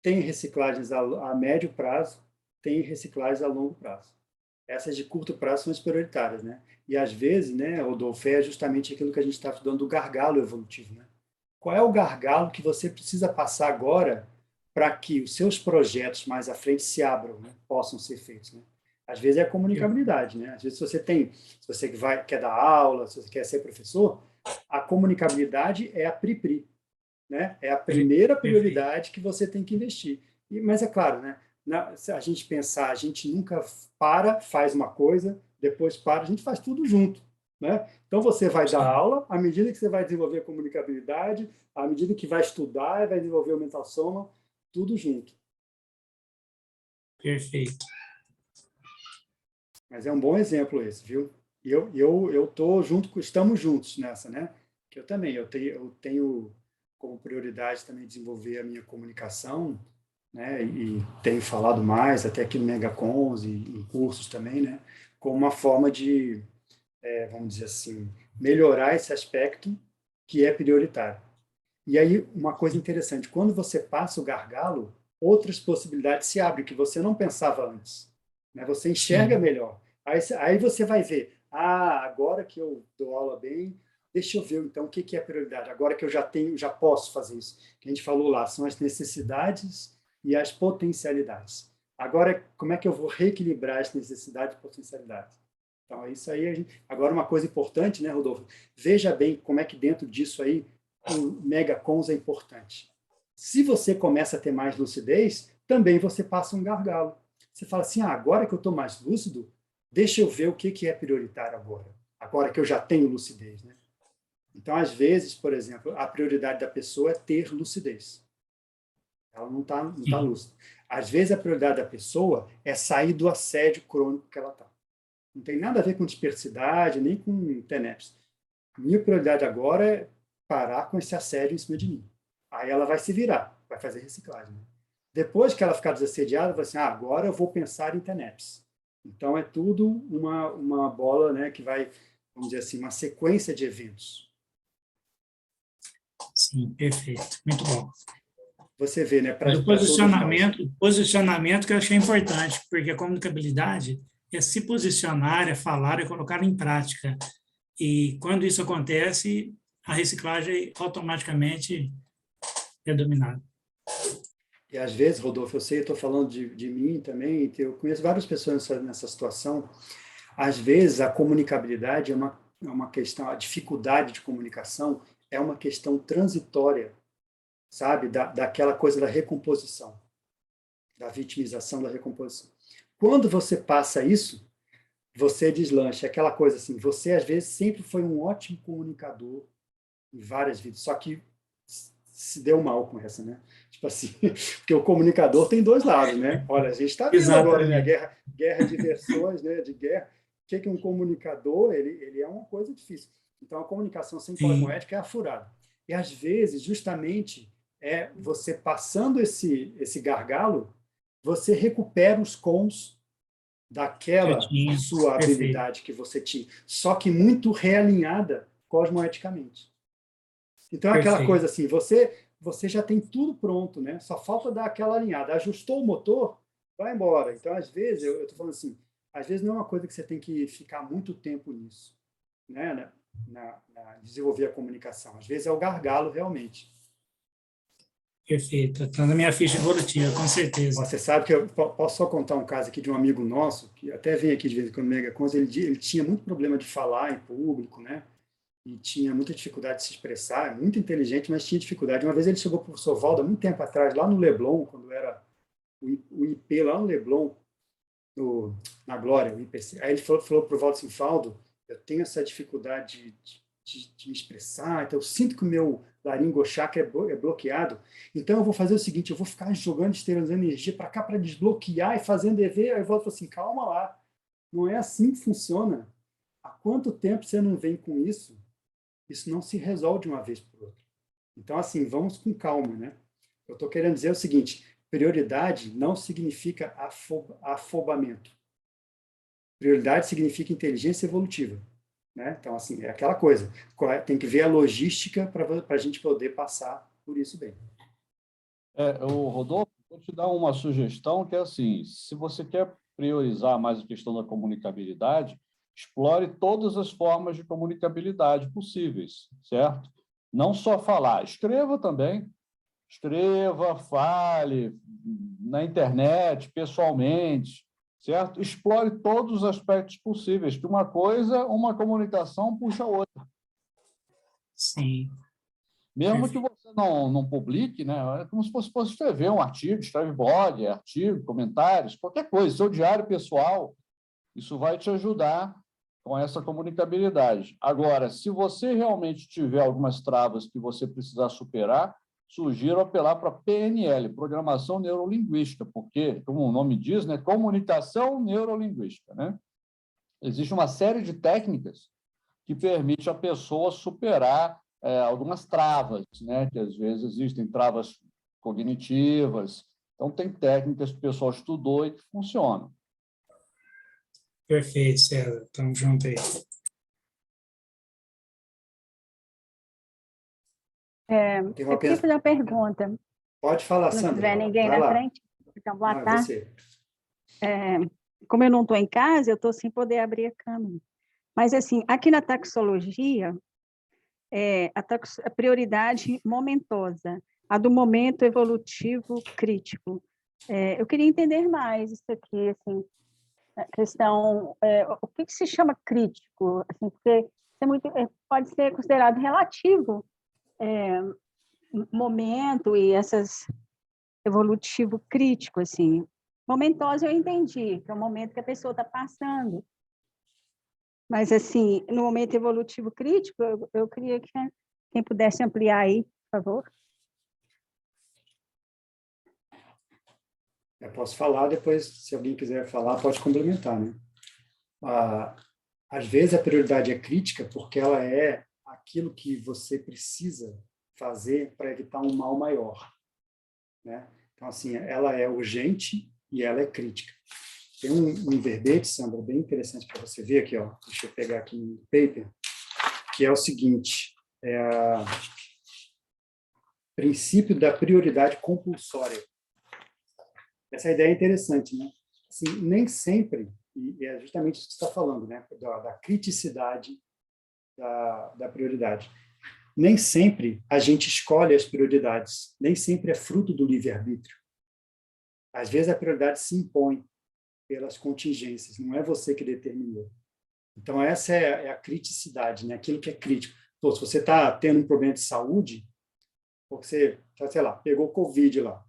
tem reciclagens a médio prazo, tem reciclagens a longo prazo. Essas de curto prazo são as prioritárias, né? E às vezes, né, Rodolfo, é justamente aquilo que a gente está estudando do gargalo evolutivo, né? Qual é o gargalo que você precisa passar agora para que os seus projetos mais à frente se abram, né? Possam ser feitos, né? Às vezes é a comunicabilidade, né? Às vezes se você quer dar aula, se você quer ser professor, a comunicabilidade é a pri-pri, né? É a primeira prioridade que você tem que investir. Mas é claro, né? Se a gente pensar, a gente nunca faz uma coisa, depois a gente faz tudo junto, né? Então você vai dar aula, à medida que você vai desenvolver a comunicabilidade, à medida que vai estudar, vai desenvolver o mental soma, tudo junto. Perfeito. Mas é um bom exemplo esse, viu? E eu tô estamos juntos nessa, né? Que eu tenho como prioridade também desenvolver a minha comunicação, né? E tenho falado mais até aqui no Megacons e em cursos também, né? Como uma forma de, vamos dizer assim, melhorar esse aspecto que é prioritário. E aí, uma coisa interessante, quando você passa o gargalo, outras possibilidades se abrem, que você não pensava antes. Né? Você enxerga Sim. melhor. Aí você vai ver, agora que eu dou aula bem, deixa eu ver, então, o que é prioridade. Agora que eu já posso fazer isso. Que a gente falou lá, são as necessidades e as potencialidades. Agora, como é que eu vou reequilibrar as necessidades e potencialidades? Então, é isso aí. Agora, uma coisa importante, né, Rodolfo? Veja bem como é que dentro disso aí o megacons é importante. Se você começa a ter mais lucidez, também você passa um gargalo. Você fala assim, agora que eu estou mais lúcido, deixa eu ver o que é prioritário agora que eu já tenho lucidez. Né? Então, às vezes, por exemplo, a prioridade da pessoa é ter lucidez. Ela não tá lúcida. Às vezes, a prioridade da pessoa é sair do assédio crônico que ela está. Não tem nada a ver com dispersidade, nem com TENEPS. Minha prioridade agora é parar com esse assédio em cima de mim. Aí ela vai se virar, vai fazer reciclagem. Né? Depois que ela ficar desassediada, vai assim, agora eu vou pensar em TENEPS. Então, é tudo uma bola, né, que vai, vamos dizer assim, uma sequência de eventos. Sim, perfeito. Muito bom. Você vê, né? O posicionamento que eu achei importante, porque a comunicabilidade é se posicionar, é falar, é colocar em prática. E quando isso acontece, a reciclagem automaticamente é dominada. E às vezes, Rodolfo, eu sei, eu estou falando de mim também, eu conheço várias pessoas nessa situação. Às vezes, a comunicabilidade é uma questão, a dificuldade de comunicação é uma questão transitória, sabe? Daquela coisa da recomposição, da vitimização, da recomposição. Quando você passa isso, você deslancha. Aquela coisa assim, você às vezes sempre foi um ótimo comunicador em várias vidas, só que se deu mal com essa, né? Tipo assim, porque o comunicador tem dois lados, né? Olha, a gente está vendo agora, né? Guerra de versões, né? De guerra. O que um comunicador, ele é uma coisa difícil. Então, a comunicação sem cosmoética é a furada. E, às vezes, justamente, é você passando esse gargalo, você recupera os cons daquela sua habilidade que você tinha, só que muito realinhada cosmoeticamente. Então, é aquela coisa assim, você já tem tudo pronto, né? Só falta dar aquela alinhada. Ajustou o motor, vai embora. Então, às vezes, eu estou falando assim, às vezes não é uma coisa que você tem que ficar muito tempo nisso, né? Na desenvolver a comunicação. Às vezes é o gargalo, realmente. Perfeito. Está na minha ficha evolutiva, com certeza. Você sabe que eu posso só contar um caso aqui de um amigo nosso, que até vem aqui de vez em quando no Megacons, ele tinha muito problema de falar em público, né? E tinha muita dificuldade de se expressar, muito inteligente, mas tinha dificuldade. Uma vez ele chegou para o professor Valdo, há muito tempo atrás, lá no Leblon, quando era o IP, lá no Leblon, na Glória, o IPC. Aí ele falou para o Valdo assim, Valdo, eu tenho essa dificuldade de me expressar, então eu sinto que o meu laringochakra é bloqueado, então eu vou fazer o seguinte, eu vou ficar jogando, esterilizando energia para cá, para desbloquear e fazendo EV. Aí o Valdo falou assim, calma lá, não é assim que funciona. Há quanto tempo você não vem com isso? Isso não se resolve de uma vez por outra. Então, assim, vamos com calma, né? Eu estou querendo dizer o seguinte, prioridade não significa afobamento. Prioridade significa inteligência evolutiva. Né? Então, assim, é aquela coisa. Tem que ver a logística para a gente poder passar por isso bem. O Rodolfo, vou te dar uma sugestão que é assim, se você quer priorizar mais a questão da comunicabilidade, explore todas as formas de comunicabilidade possíveis, certo? Não só falar, escreva também. Escreva, fale na internet, pessoalmente, certo? Explore todos os aspectos possíveis, que uma comunicação puxa a outra. Sim. Mesmo que você não publique, né? É como se fosse escrever um artigo, escreve blog, artigo, comentários, qualquer coisa, seu diário pessoal, isso vai te ajudar com essa comunicabilidade. Agora, se você realmente tiver algumas travas que você precisar superar, sugiro apelar para PNL, Programação Neurolinguística, porque, como o nome diz, né, comunicação neurolinguística, né? Existe uma série de técnicas que permite a pessoa superar algumas travas, né? Que às vezes existem travas cognitivas. Então, tem técnicas que o pessoal estudou e que funcionam. Perfeito, César. Estamos juntos aí. Tem Eu queria fazer uma pergunta. Pode falar, Se não Sandra. tiver ninguém Vai na lá. frente. Então, boa Não, é tarde. você. Como eu não estou em casa, eu estou sem poder abrir a câmera. Mas, assim, aqui na taxologia, a prioridade momentosa, a do momento evolutivo crítico. Eu queria entender mais isso aqui, assim, a questão, o que se chama crítico? Assim, porque pode ser considerado relativo, momento e essas evolutivo crítico, assim. Momentoso eu entendi, que é o momento que a pessoa está passando. Mas, assim, no momento evolutivo crítico, eu queria que quem pudesse ampliar aí, por favor. Eu posso falar, depois, se alguém quiser falar, pode complementar, né? Às vezes a prioridade é crítica porque ela é aquilo que você precisa fazer para evitar um mal maior, né? Então, assim, ela é urgente e ela é crítica. Tem um verbete, Sandra, bem interessante para você ver aqui, ó. Deixa eu pegar aqui no paper, que é o seguinte, princípio da prioridade compulsória. Essa ideia é interessante, né? Assim, nem sempre, e é justamente isso que você está falando, né? Da criticidade da prioridade. Nem sempre a gente escolhe as prioridades, nem sempre é fruto do livre-arbítrio. Às vezes a prioridade se impõe pelas contingências, não é você que determinou. Então, essa é a criticidade, né? Aquilo que é crítico. Pô, se você está tendo um problema de saúde, ou você, sei lá, pegou Covid lá,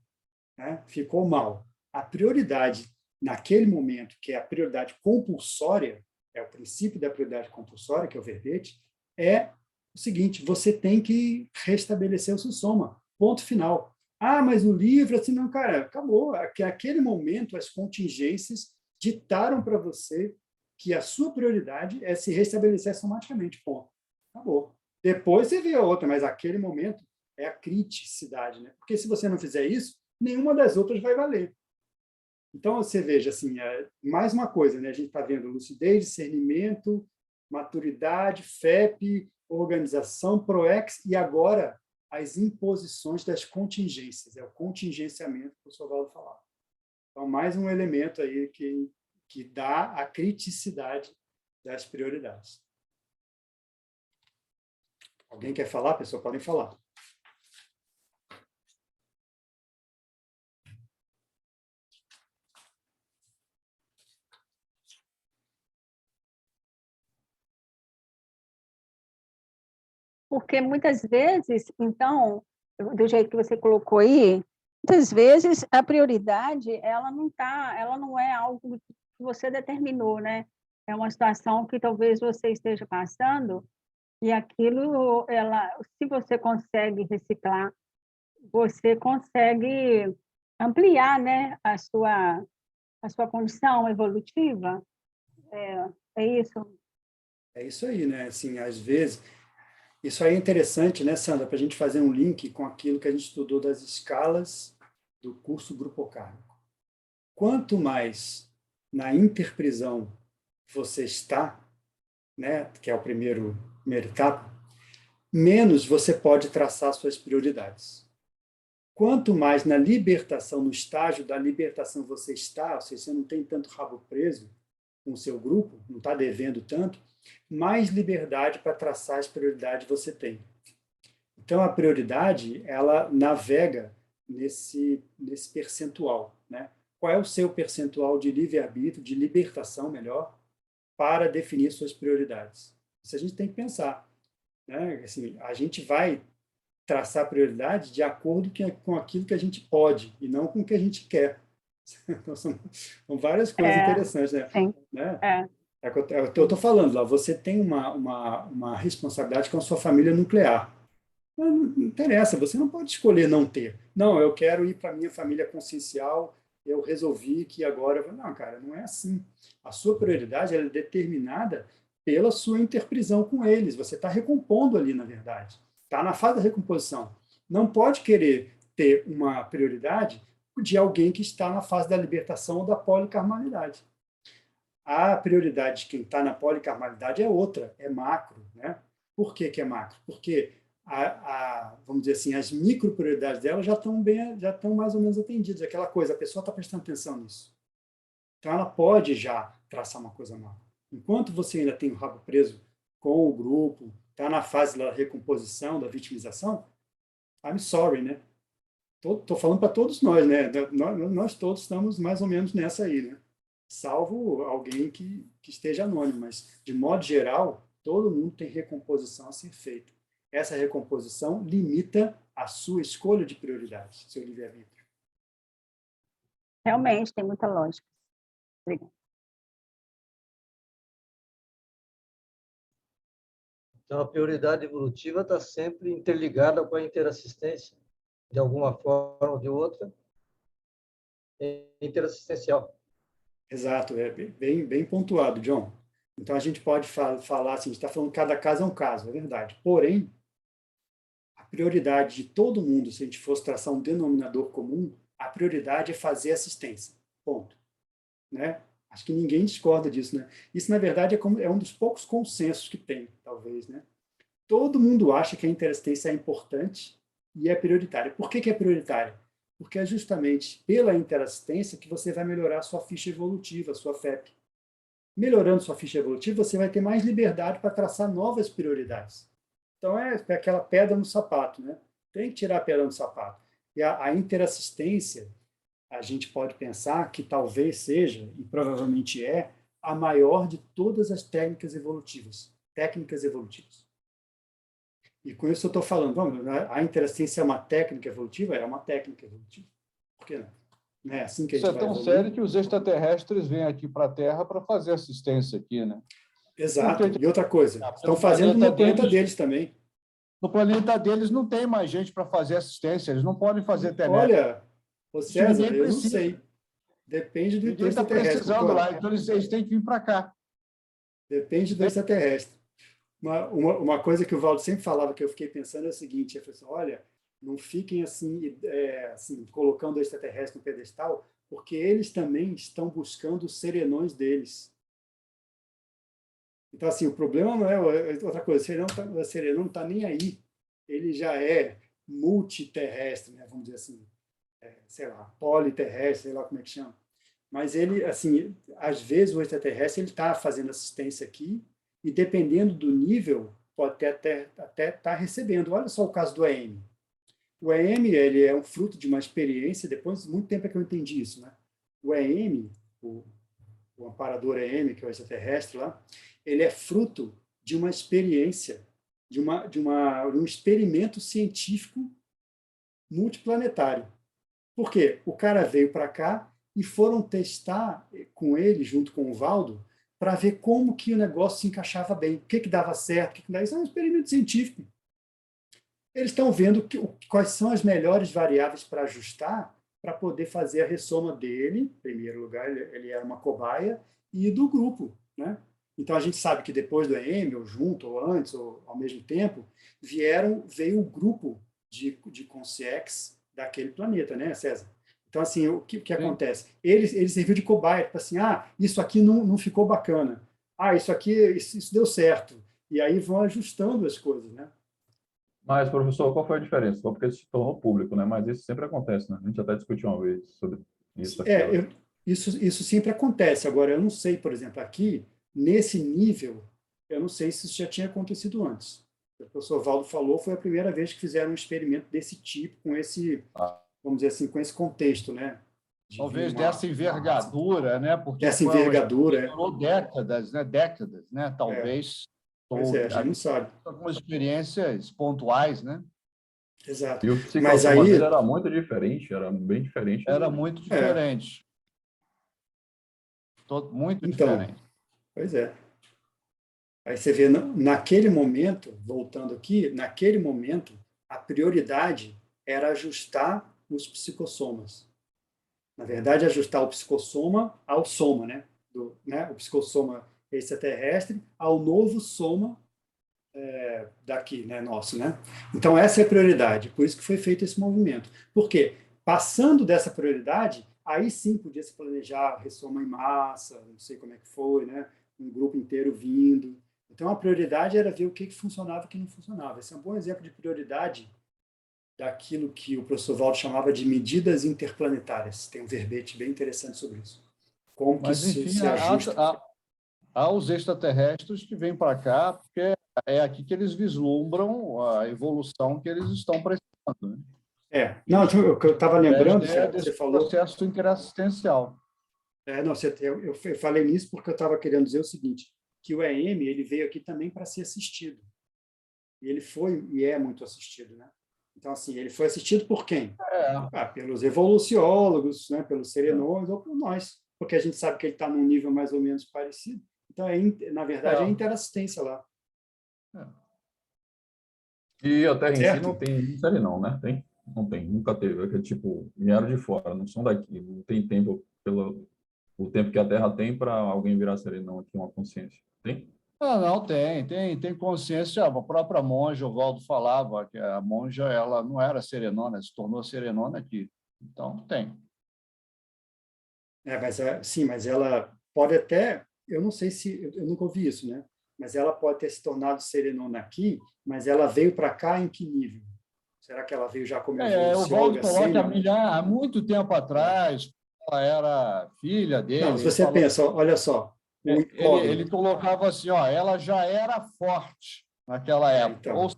né? Ficou mal. A prioridade, naquele momento, que é a prioridade compulsória, é o princípio da prioridade compulsória, que é o verbete, é o seguinte, você tem que restabelecer o seu soma. Ponto final. Ah, mas o livro, assim, não, cara, acabou. Naquele momento, as contingências ditaram para você que a sua prioridade é se restabelecer somaticamente. Ponto. Acabou. Depois você vê a outra, mas aquele momento é a criticidade, né? Porque se você não fizer isso, nenhuma das outras vai valer. Então, você veja, assim, mais uma coisa, né? A gente está vendo lucidez, discernimento, maturidade, FEP, organização, PROEX, e agora as imposições das contingências, é o contingenciamento que o professor Valdo falava. Então, mais um elemento aí que dá a criticidade das prioridades. Alguém quer falar? Pessoal, podem falar. Porque muitas vezes, então, do jeito que você colocou aí, muitas vezes a prioridade ela não é algo que você determinou, né? É uma situação que talvez você esteja passando e aquilo, se você consegue reciclar, você consegue ampliar, né, a sua condição evolutiva. É isso. É isso aí, né? Assim, às vezes, isso aí é interessante, né, Sandra, para a gente fazer um link com aquilo que a gente estudou das escalas do curso Grupo Kármico. Quanto mais na interprisão você está, né, que é o primeira etapa, menos você pode traçar suas prioridades. Quanto mais na libertação, no estágio da libertação você está, ou seja, você não tem tanto rabo preso com o seu grupo, não está devendo tanto, mais liberdade para traçar as prioridades você tem. Então, a prioridade, ela navega nesse percentual, né? Qual é o seu percentual de livre-arbítrio, de libertação, melhor, para definir suas prioridades? Isso a gente tem que pensar, né? Assim, a gente vai traçar prioridade de acordo com aquilo que a gente pode e não com o que a gente quer. Então, são várias coisas interessantes, né? Sim. Eu estou falando lá, você tem uma responsabilidade com a sua família nuclear. Não interessa, você não pode escolher não ter. Não, eu quero ir para a minha família consciencial, eu resolvi que agora... Não, cara, não é assim. A sua prioridade é determinada pela sua interprisão com eles. Você está recompondo ali, na verdade. Está na fase da recomposição. Não pode querer ter uma prioridade de alguém que está na fase da libertação ou da policarmalidade. A prioridade de quem está na policarmalidade é outra, é macro, né? Por que é macro? Porque vamos dizer assim, as micro prioridades dela já estão mais ou menos atendidas. Aquela coisa, a pessoa está prestando atenção nisso. Então, ela pode já traçar uma coisa nova. Enquanto você ainda tem o rabo preso com o grupo, está na fase da recomposição, da vitimização, I'm sorry, né? Estou falando para todos nós, né? Nós todos estamos mais ou menos nessa aí, né? Salvo alguém que esteja anônimo, mas, de modo geral, todo mundo tem recomposição a ser feita. Essa recomposição limita a sua escolha de prioridades, seu livre-arbítrio. Realmente, tem muita lógica. Obrigada. Então, a prioridade evolutiva está sempre interligada com a interassistência, de alguma forma ou de outra, é interassistencial. Exato, é bem pontuado, John. Então, a gente pode falar assim, a gente está falando que cada caso é um caso, é verdade. Porém, a prioridade de todo mundo, se a gente fosse traçar um denominador comum, a prioridade é fazer assistência. Ponto. Né? Acho que ninguém discorda disso, né? Isso, na verdade, é um dos poucos consensos que tem, talvez, né? Todo mundo acha que a interassistência é importante e é prioritária. Por que é prioritária? Porque é justamente pela interassistência que você vai melhorar a sua ficha evolutiva, a sua FEP. Melhorando sua ficha evolutiva, você vai ter mais liberdade para traçar novas prioridades. Então, é aquela pedra no sapato, né? Tem que tirar a pedra no sapato. E a interassistência, a gente pode pensar que talvez seja, e provavelmente é, a maior de todas as técnicas evolutivas. E com isso eu estou falando, a interassistência é uma técnica evolutiva? É uma técnica evolutiva. Por que não? Não é assim que a gente Isso é vai tão evoluir? sério que os extraterrestres vêm aqui para a Terra para fazer assistência aqui, né? Exato. E outra coisa, estão fazendo no planeta deles também. No planeta deles não tem mais gente para fazer assistência, eles não podem fazer telemétrica. Olha, ô César, eu não sei. Depende do Ninguém está extraterrestre. precisando lá, então eles têm que vir para cá. Depende do extraterrestre. Uma coisa que o Valdo sempre falava, que eu fiquei pensando, é o seguinte, ele falou assim, olha, não fiquem assim, colocando o extraterrestre no pedestal, porque eles também estão buscando os serenões deles. Então, assim, o problema não é outra coisa, o serenão não está nem aí. Ele já é multiterrestre, né? Vamos dizer assim, sei lá, politerrestre, sei lá como é que chama. Mas ele, assim, às vezes o extraterrestre ele está fazendo assistência aqui e, dependendo do nível, pode até estar recebendo. Olha só o caso do EM. O EM ele é um fruto de uma experiência, depois de muito tempo é que eu entendi isso, né? O EM, o amparador EM, que é o extraterrestre lá, ele é fruto de uma experiência, de um experimento científico multiplanetário. Por quê? O cara veio para cá e foram testar com ele, junto com o Valdo, para ver como que o negócio se encaixava bem, o que dava certo, o que não dava. Isso é um experimento científico. Eles estão vendo quais são as melhores variáveis para ajustar para poder fazer a ressoma dele, em primeiro lugar, ele era uma cobaia, e do grupo, né? Então, a gente sabe que depois do EM, ou junto, ou antes, ou ao mesmo tempo, veio o grupo de consciex daquele planeta, né, César? Então, assim, o que acontece? Ele serviu de cobaia, tipo assim, isso aqui não ficou bacana. Isso deu certo. E aí vão ajustando as coisas, né? Mas, professor, qual foi a diferença? Só porque isso se tornou público, né? Mas isso sempre acontece, né? A gente até discutiu uma vez sobre isso aqui. Isso sempre acontece. Agora, eu não sei, por exemplo, aqui, nesse nível, eu não sei se isso já tinha acontecido antes. O professor Valdo falou, foi a primeira vez que fizeram um experimento desse tipo, com esse, vamos dizer assim, com esse contexto, né? Talvez dessa envergadura, né? Porque dessa envergadura. Durou décadas, né? Décadas, né? Talvez. Pois a gente não sabe. Algumas experiências pontuais, né? Exato. E o psicossoma dele era muito diferente, era bem diferente. Era muito diferente. Muito diferente. Pois é. Aí você vê, naquele momento, voltando aqui, naquele momento, a prioridade era ajustar os psicossomas. Na verdade, ajustar o psicossoma ao soma, né? O psicossoma extraterrestre ao novo soma daqui, né, nosso, né? Então, essa é a prioridade, por isso que foi feito esse movimento. Por quê? Passando dessa prioridade, aí sim podia se planejar ressoma em massa, não sei como é que foi, né? Um grupo inteiro vindo. Então, a prioridade era ver o que funcionava e o que não funcionava. Esse é um bom exemplo de prioridade daquilo que o professor Valdo chamava de medidas interplanetárias. Tem um verbete bem interessante sobre isso. Como que Mas, isso enfim, se ajusta. há os extraterrestres que vêm para cá, porque é aqui que eles vislumbram a evolução que eles estão precisando. Né? Não, o que eu estava lembrando, você falou... processo interassistencial. Não, eu falei nisso porque eu estava querendo dizer o seguinte, que o EM ele veio aqui também para ser assistido. E ele foi e é muito assistido, né? Então, assim, ele foi assistido por quem? Pelos evoluciólogos, né? Pelos serenões ou por nós, porque a gente sabe que ele está num nível mais ou menos parecido. Então, na verdade, é interassistência lá. E a Terra em si Certo? não tem série não, né? Tem? Não tem, nunca teve. É que, tipo, vieram de fora, não são daqui. Não tem tempo, o tempo que a Terra tem para alguém virar serenão aqui, uma consciência. Tem? Não, tem consciência. A própria monja, o Valdo falava que a monja ela não era serenona, se tornou serenona aqui. Então, tem. Sim, mas ela pode até, eu não sei se, eu nunca ouvi isso, né? Mas ela pode ter se tornado serenona aqui, mas ela veio para cá em que nível? Será que ela veio já como O Valdo coloca há muito tempo atrás, ela era filha dele. Não, se você pensa, olha só, ele colocava assim, ela já era forte naquela época, então, ou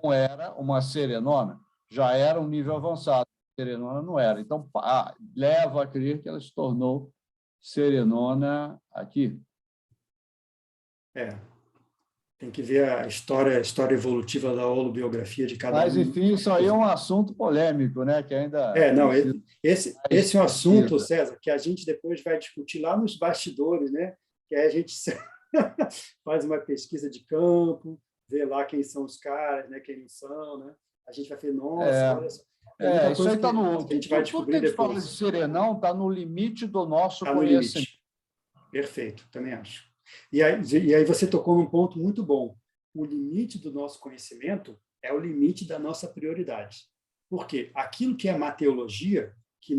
não era uma serenona, já era um nível avançado, serenona não era. Então, leva a crer que ela se tornou serenona aqui. Tem que ver a história evolutiva da holobiografia de cada um. Mas, enfim, isso aí é um assunto polêmico, né? Que ainda... Esse é um assunto, César, que a gente depois vai discutir lá nos bastidores, né? Que aí a gente faz uma pesquisa de campo, vê lá quem são os caras, né? Quem não são, né? A gente vai ver, nossa, olha só. Isso aí está no... Que a gente vai descobrir depois. Fala de serenão está no limite do nosso conhecimento. Perfeito, também acho. E aí você tocou num ponto muito bom. O limite do nosso conhecimento é o limite da nossa prioridade. Por quê? Aquilo que é mateologia, que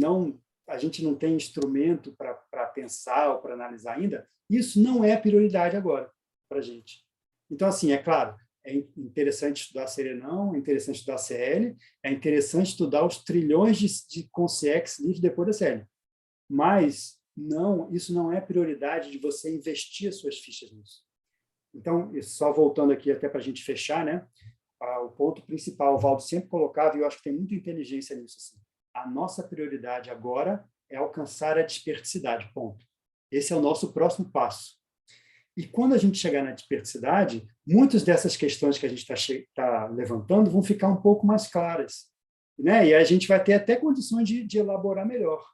a gente não tem instrumento para pensar ou para analisar ainda, isso não é prioridade agora para a gente. Então, assim, é claro, é interessante estudar serenão, é interessante estudar CL, é interessante estudar os trilhões de consciex livres depois da CL. Mas isso não é prioridade de você investir as suas fichas nisso. Então, só voltando aqui até para a gente fechar, né? O ponto principal, o Valdo sempre colocava, e eu acho que tem muita inteligência nisso, assim, a nossa prioridade agora é alcançar a desperticidade, ponto. Esse é o nosso próximo passo. E quando a gente chegar na desperticidade, muitas dessas questões que a gente está levantando vão ficar um pouco mais claras, né? E a gente vai ter até condições de elaborar melhor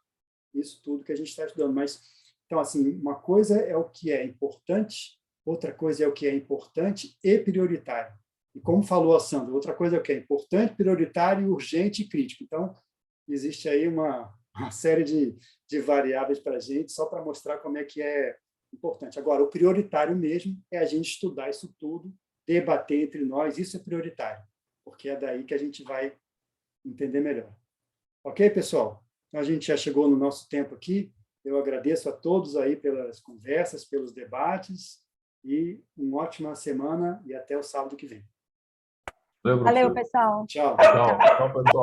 isso tudo que a gente está estudando. Mas, então, assim, uma coisa é o que é importante, outra coisa é o que é importante e prioritário. E como falou a Sandra, outra coisa é o que é importante, prioritário, urgente e crítico. Então, existe aí uma série de variáveis para a gente, só para mostrar como é que é importante. Agora, o prioritário mesmo é a gente estudar isso tudo, debater entre nós, isso é prioritário, porque é daí que a gente vai entender melhor. Ok, pessoal? A gente já chegou no nosso tempo aqui. Eu agradeço a todos aí pelas conversas, pelos debates, e uma ótima semana e até o sábado que vem. Valeu, pessoal. Tchau. Tchau, pessoal.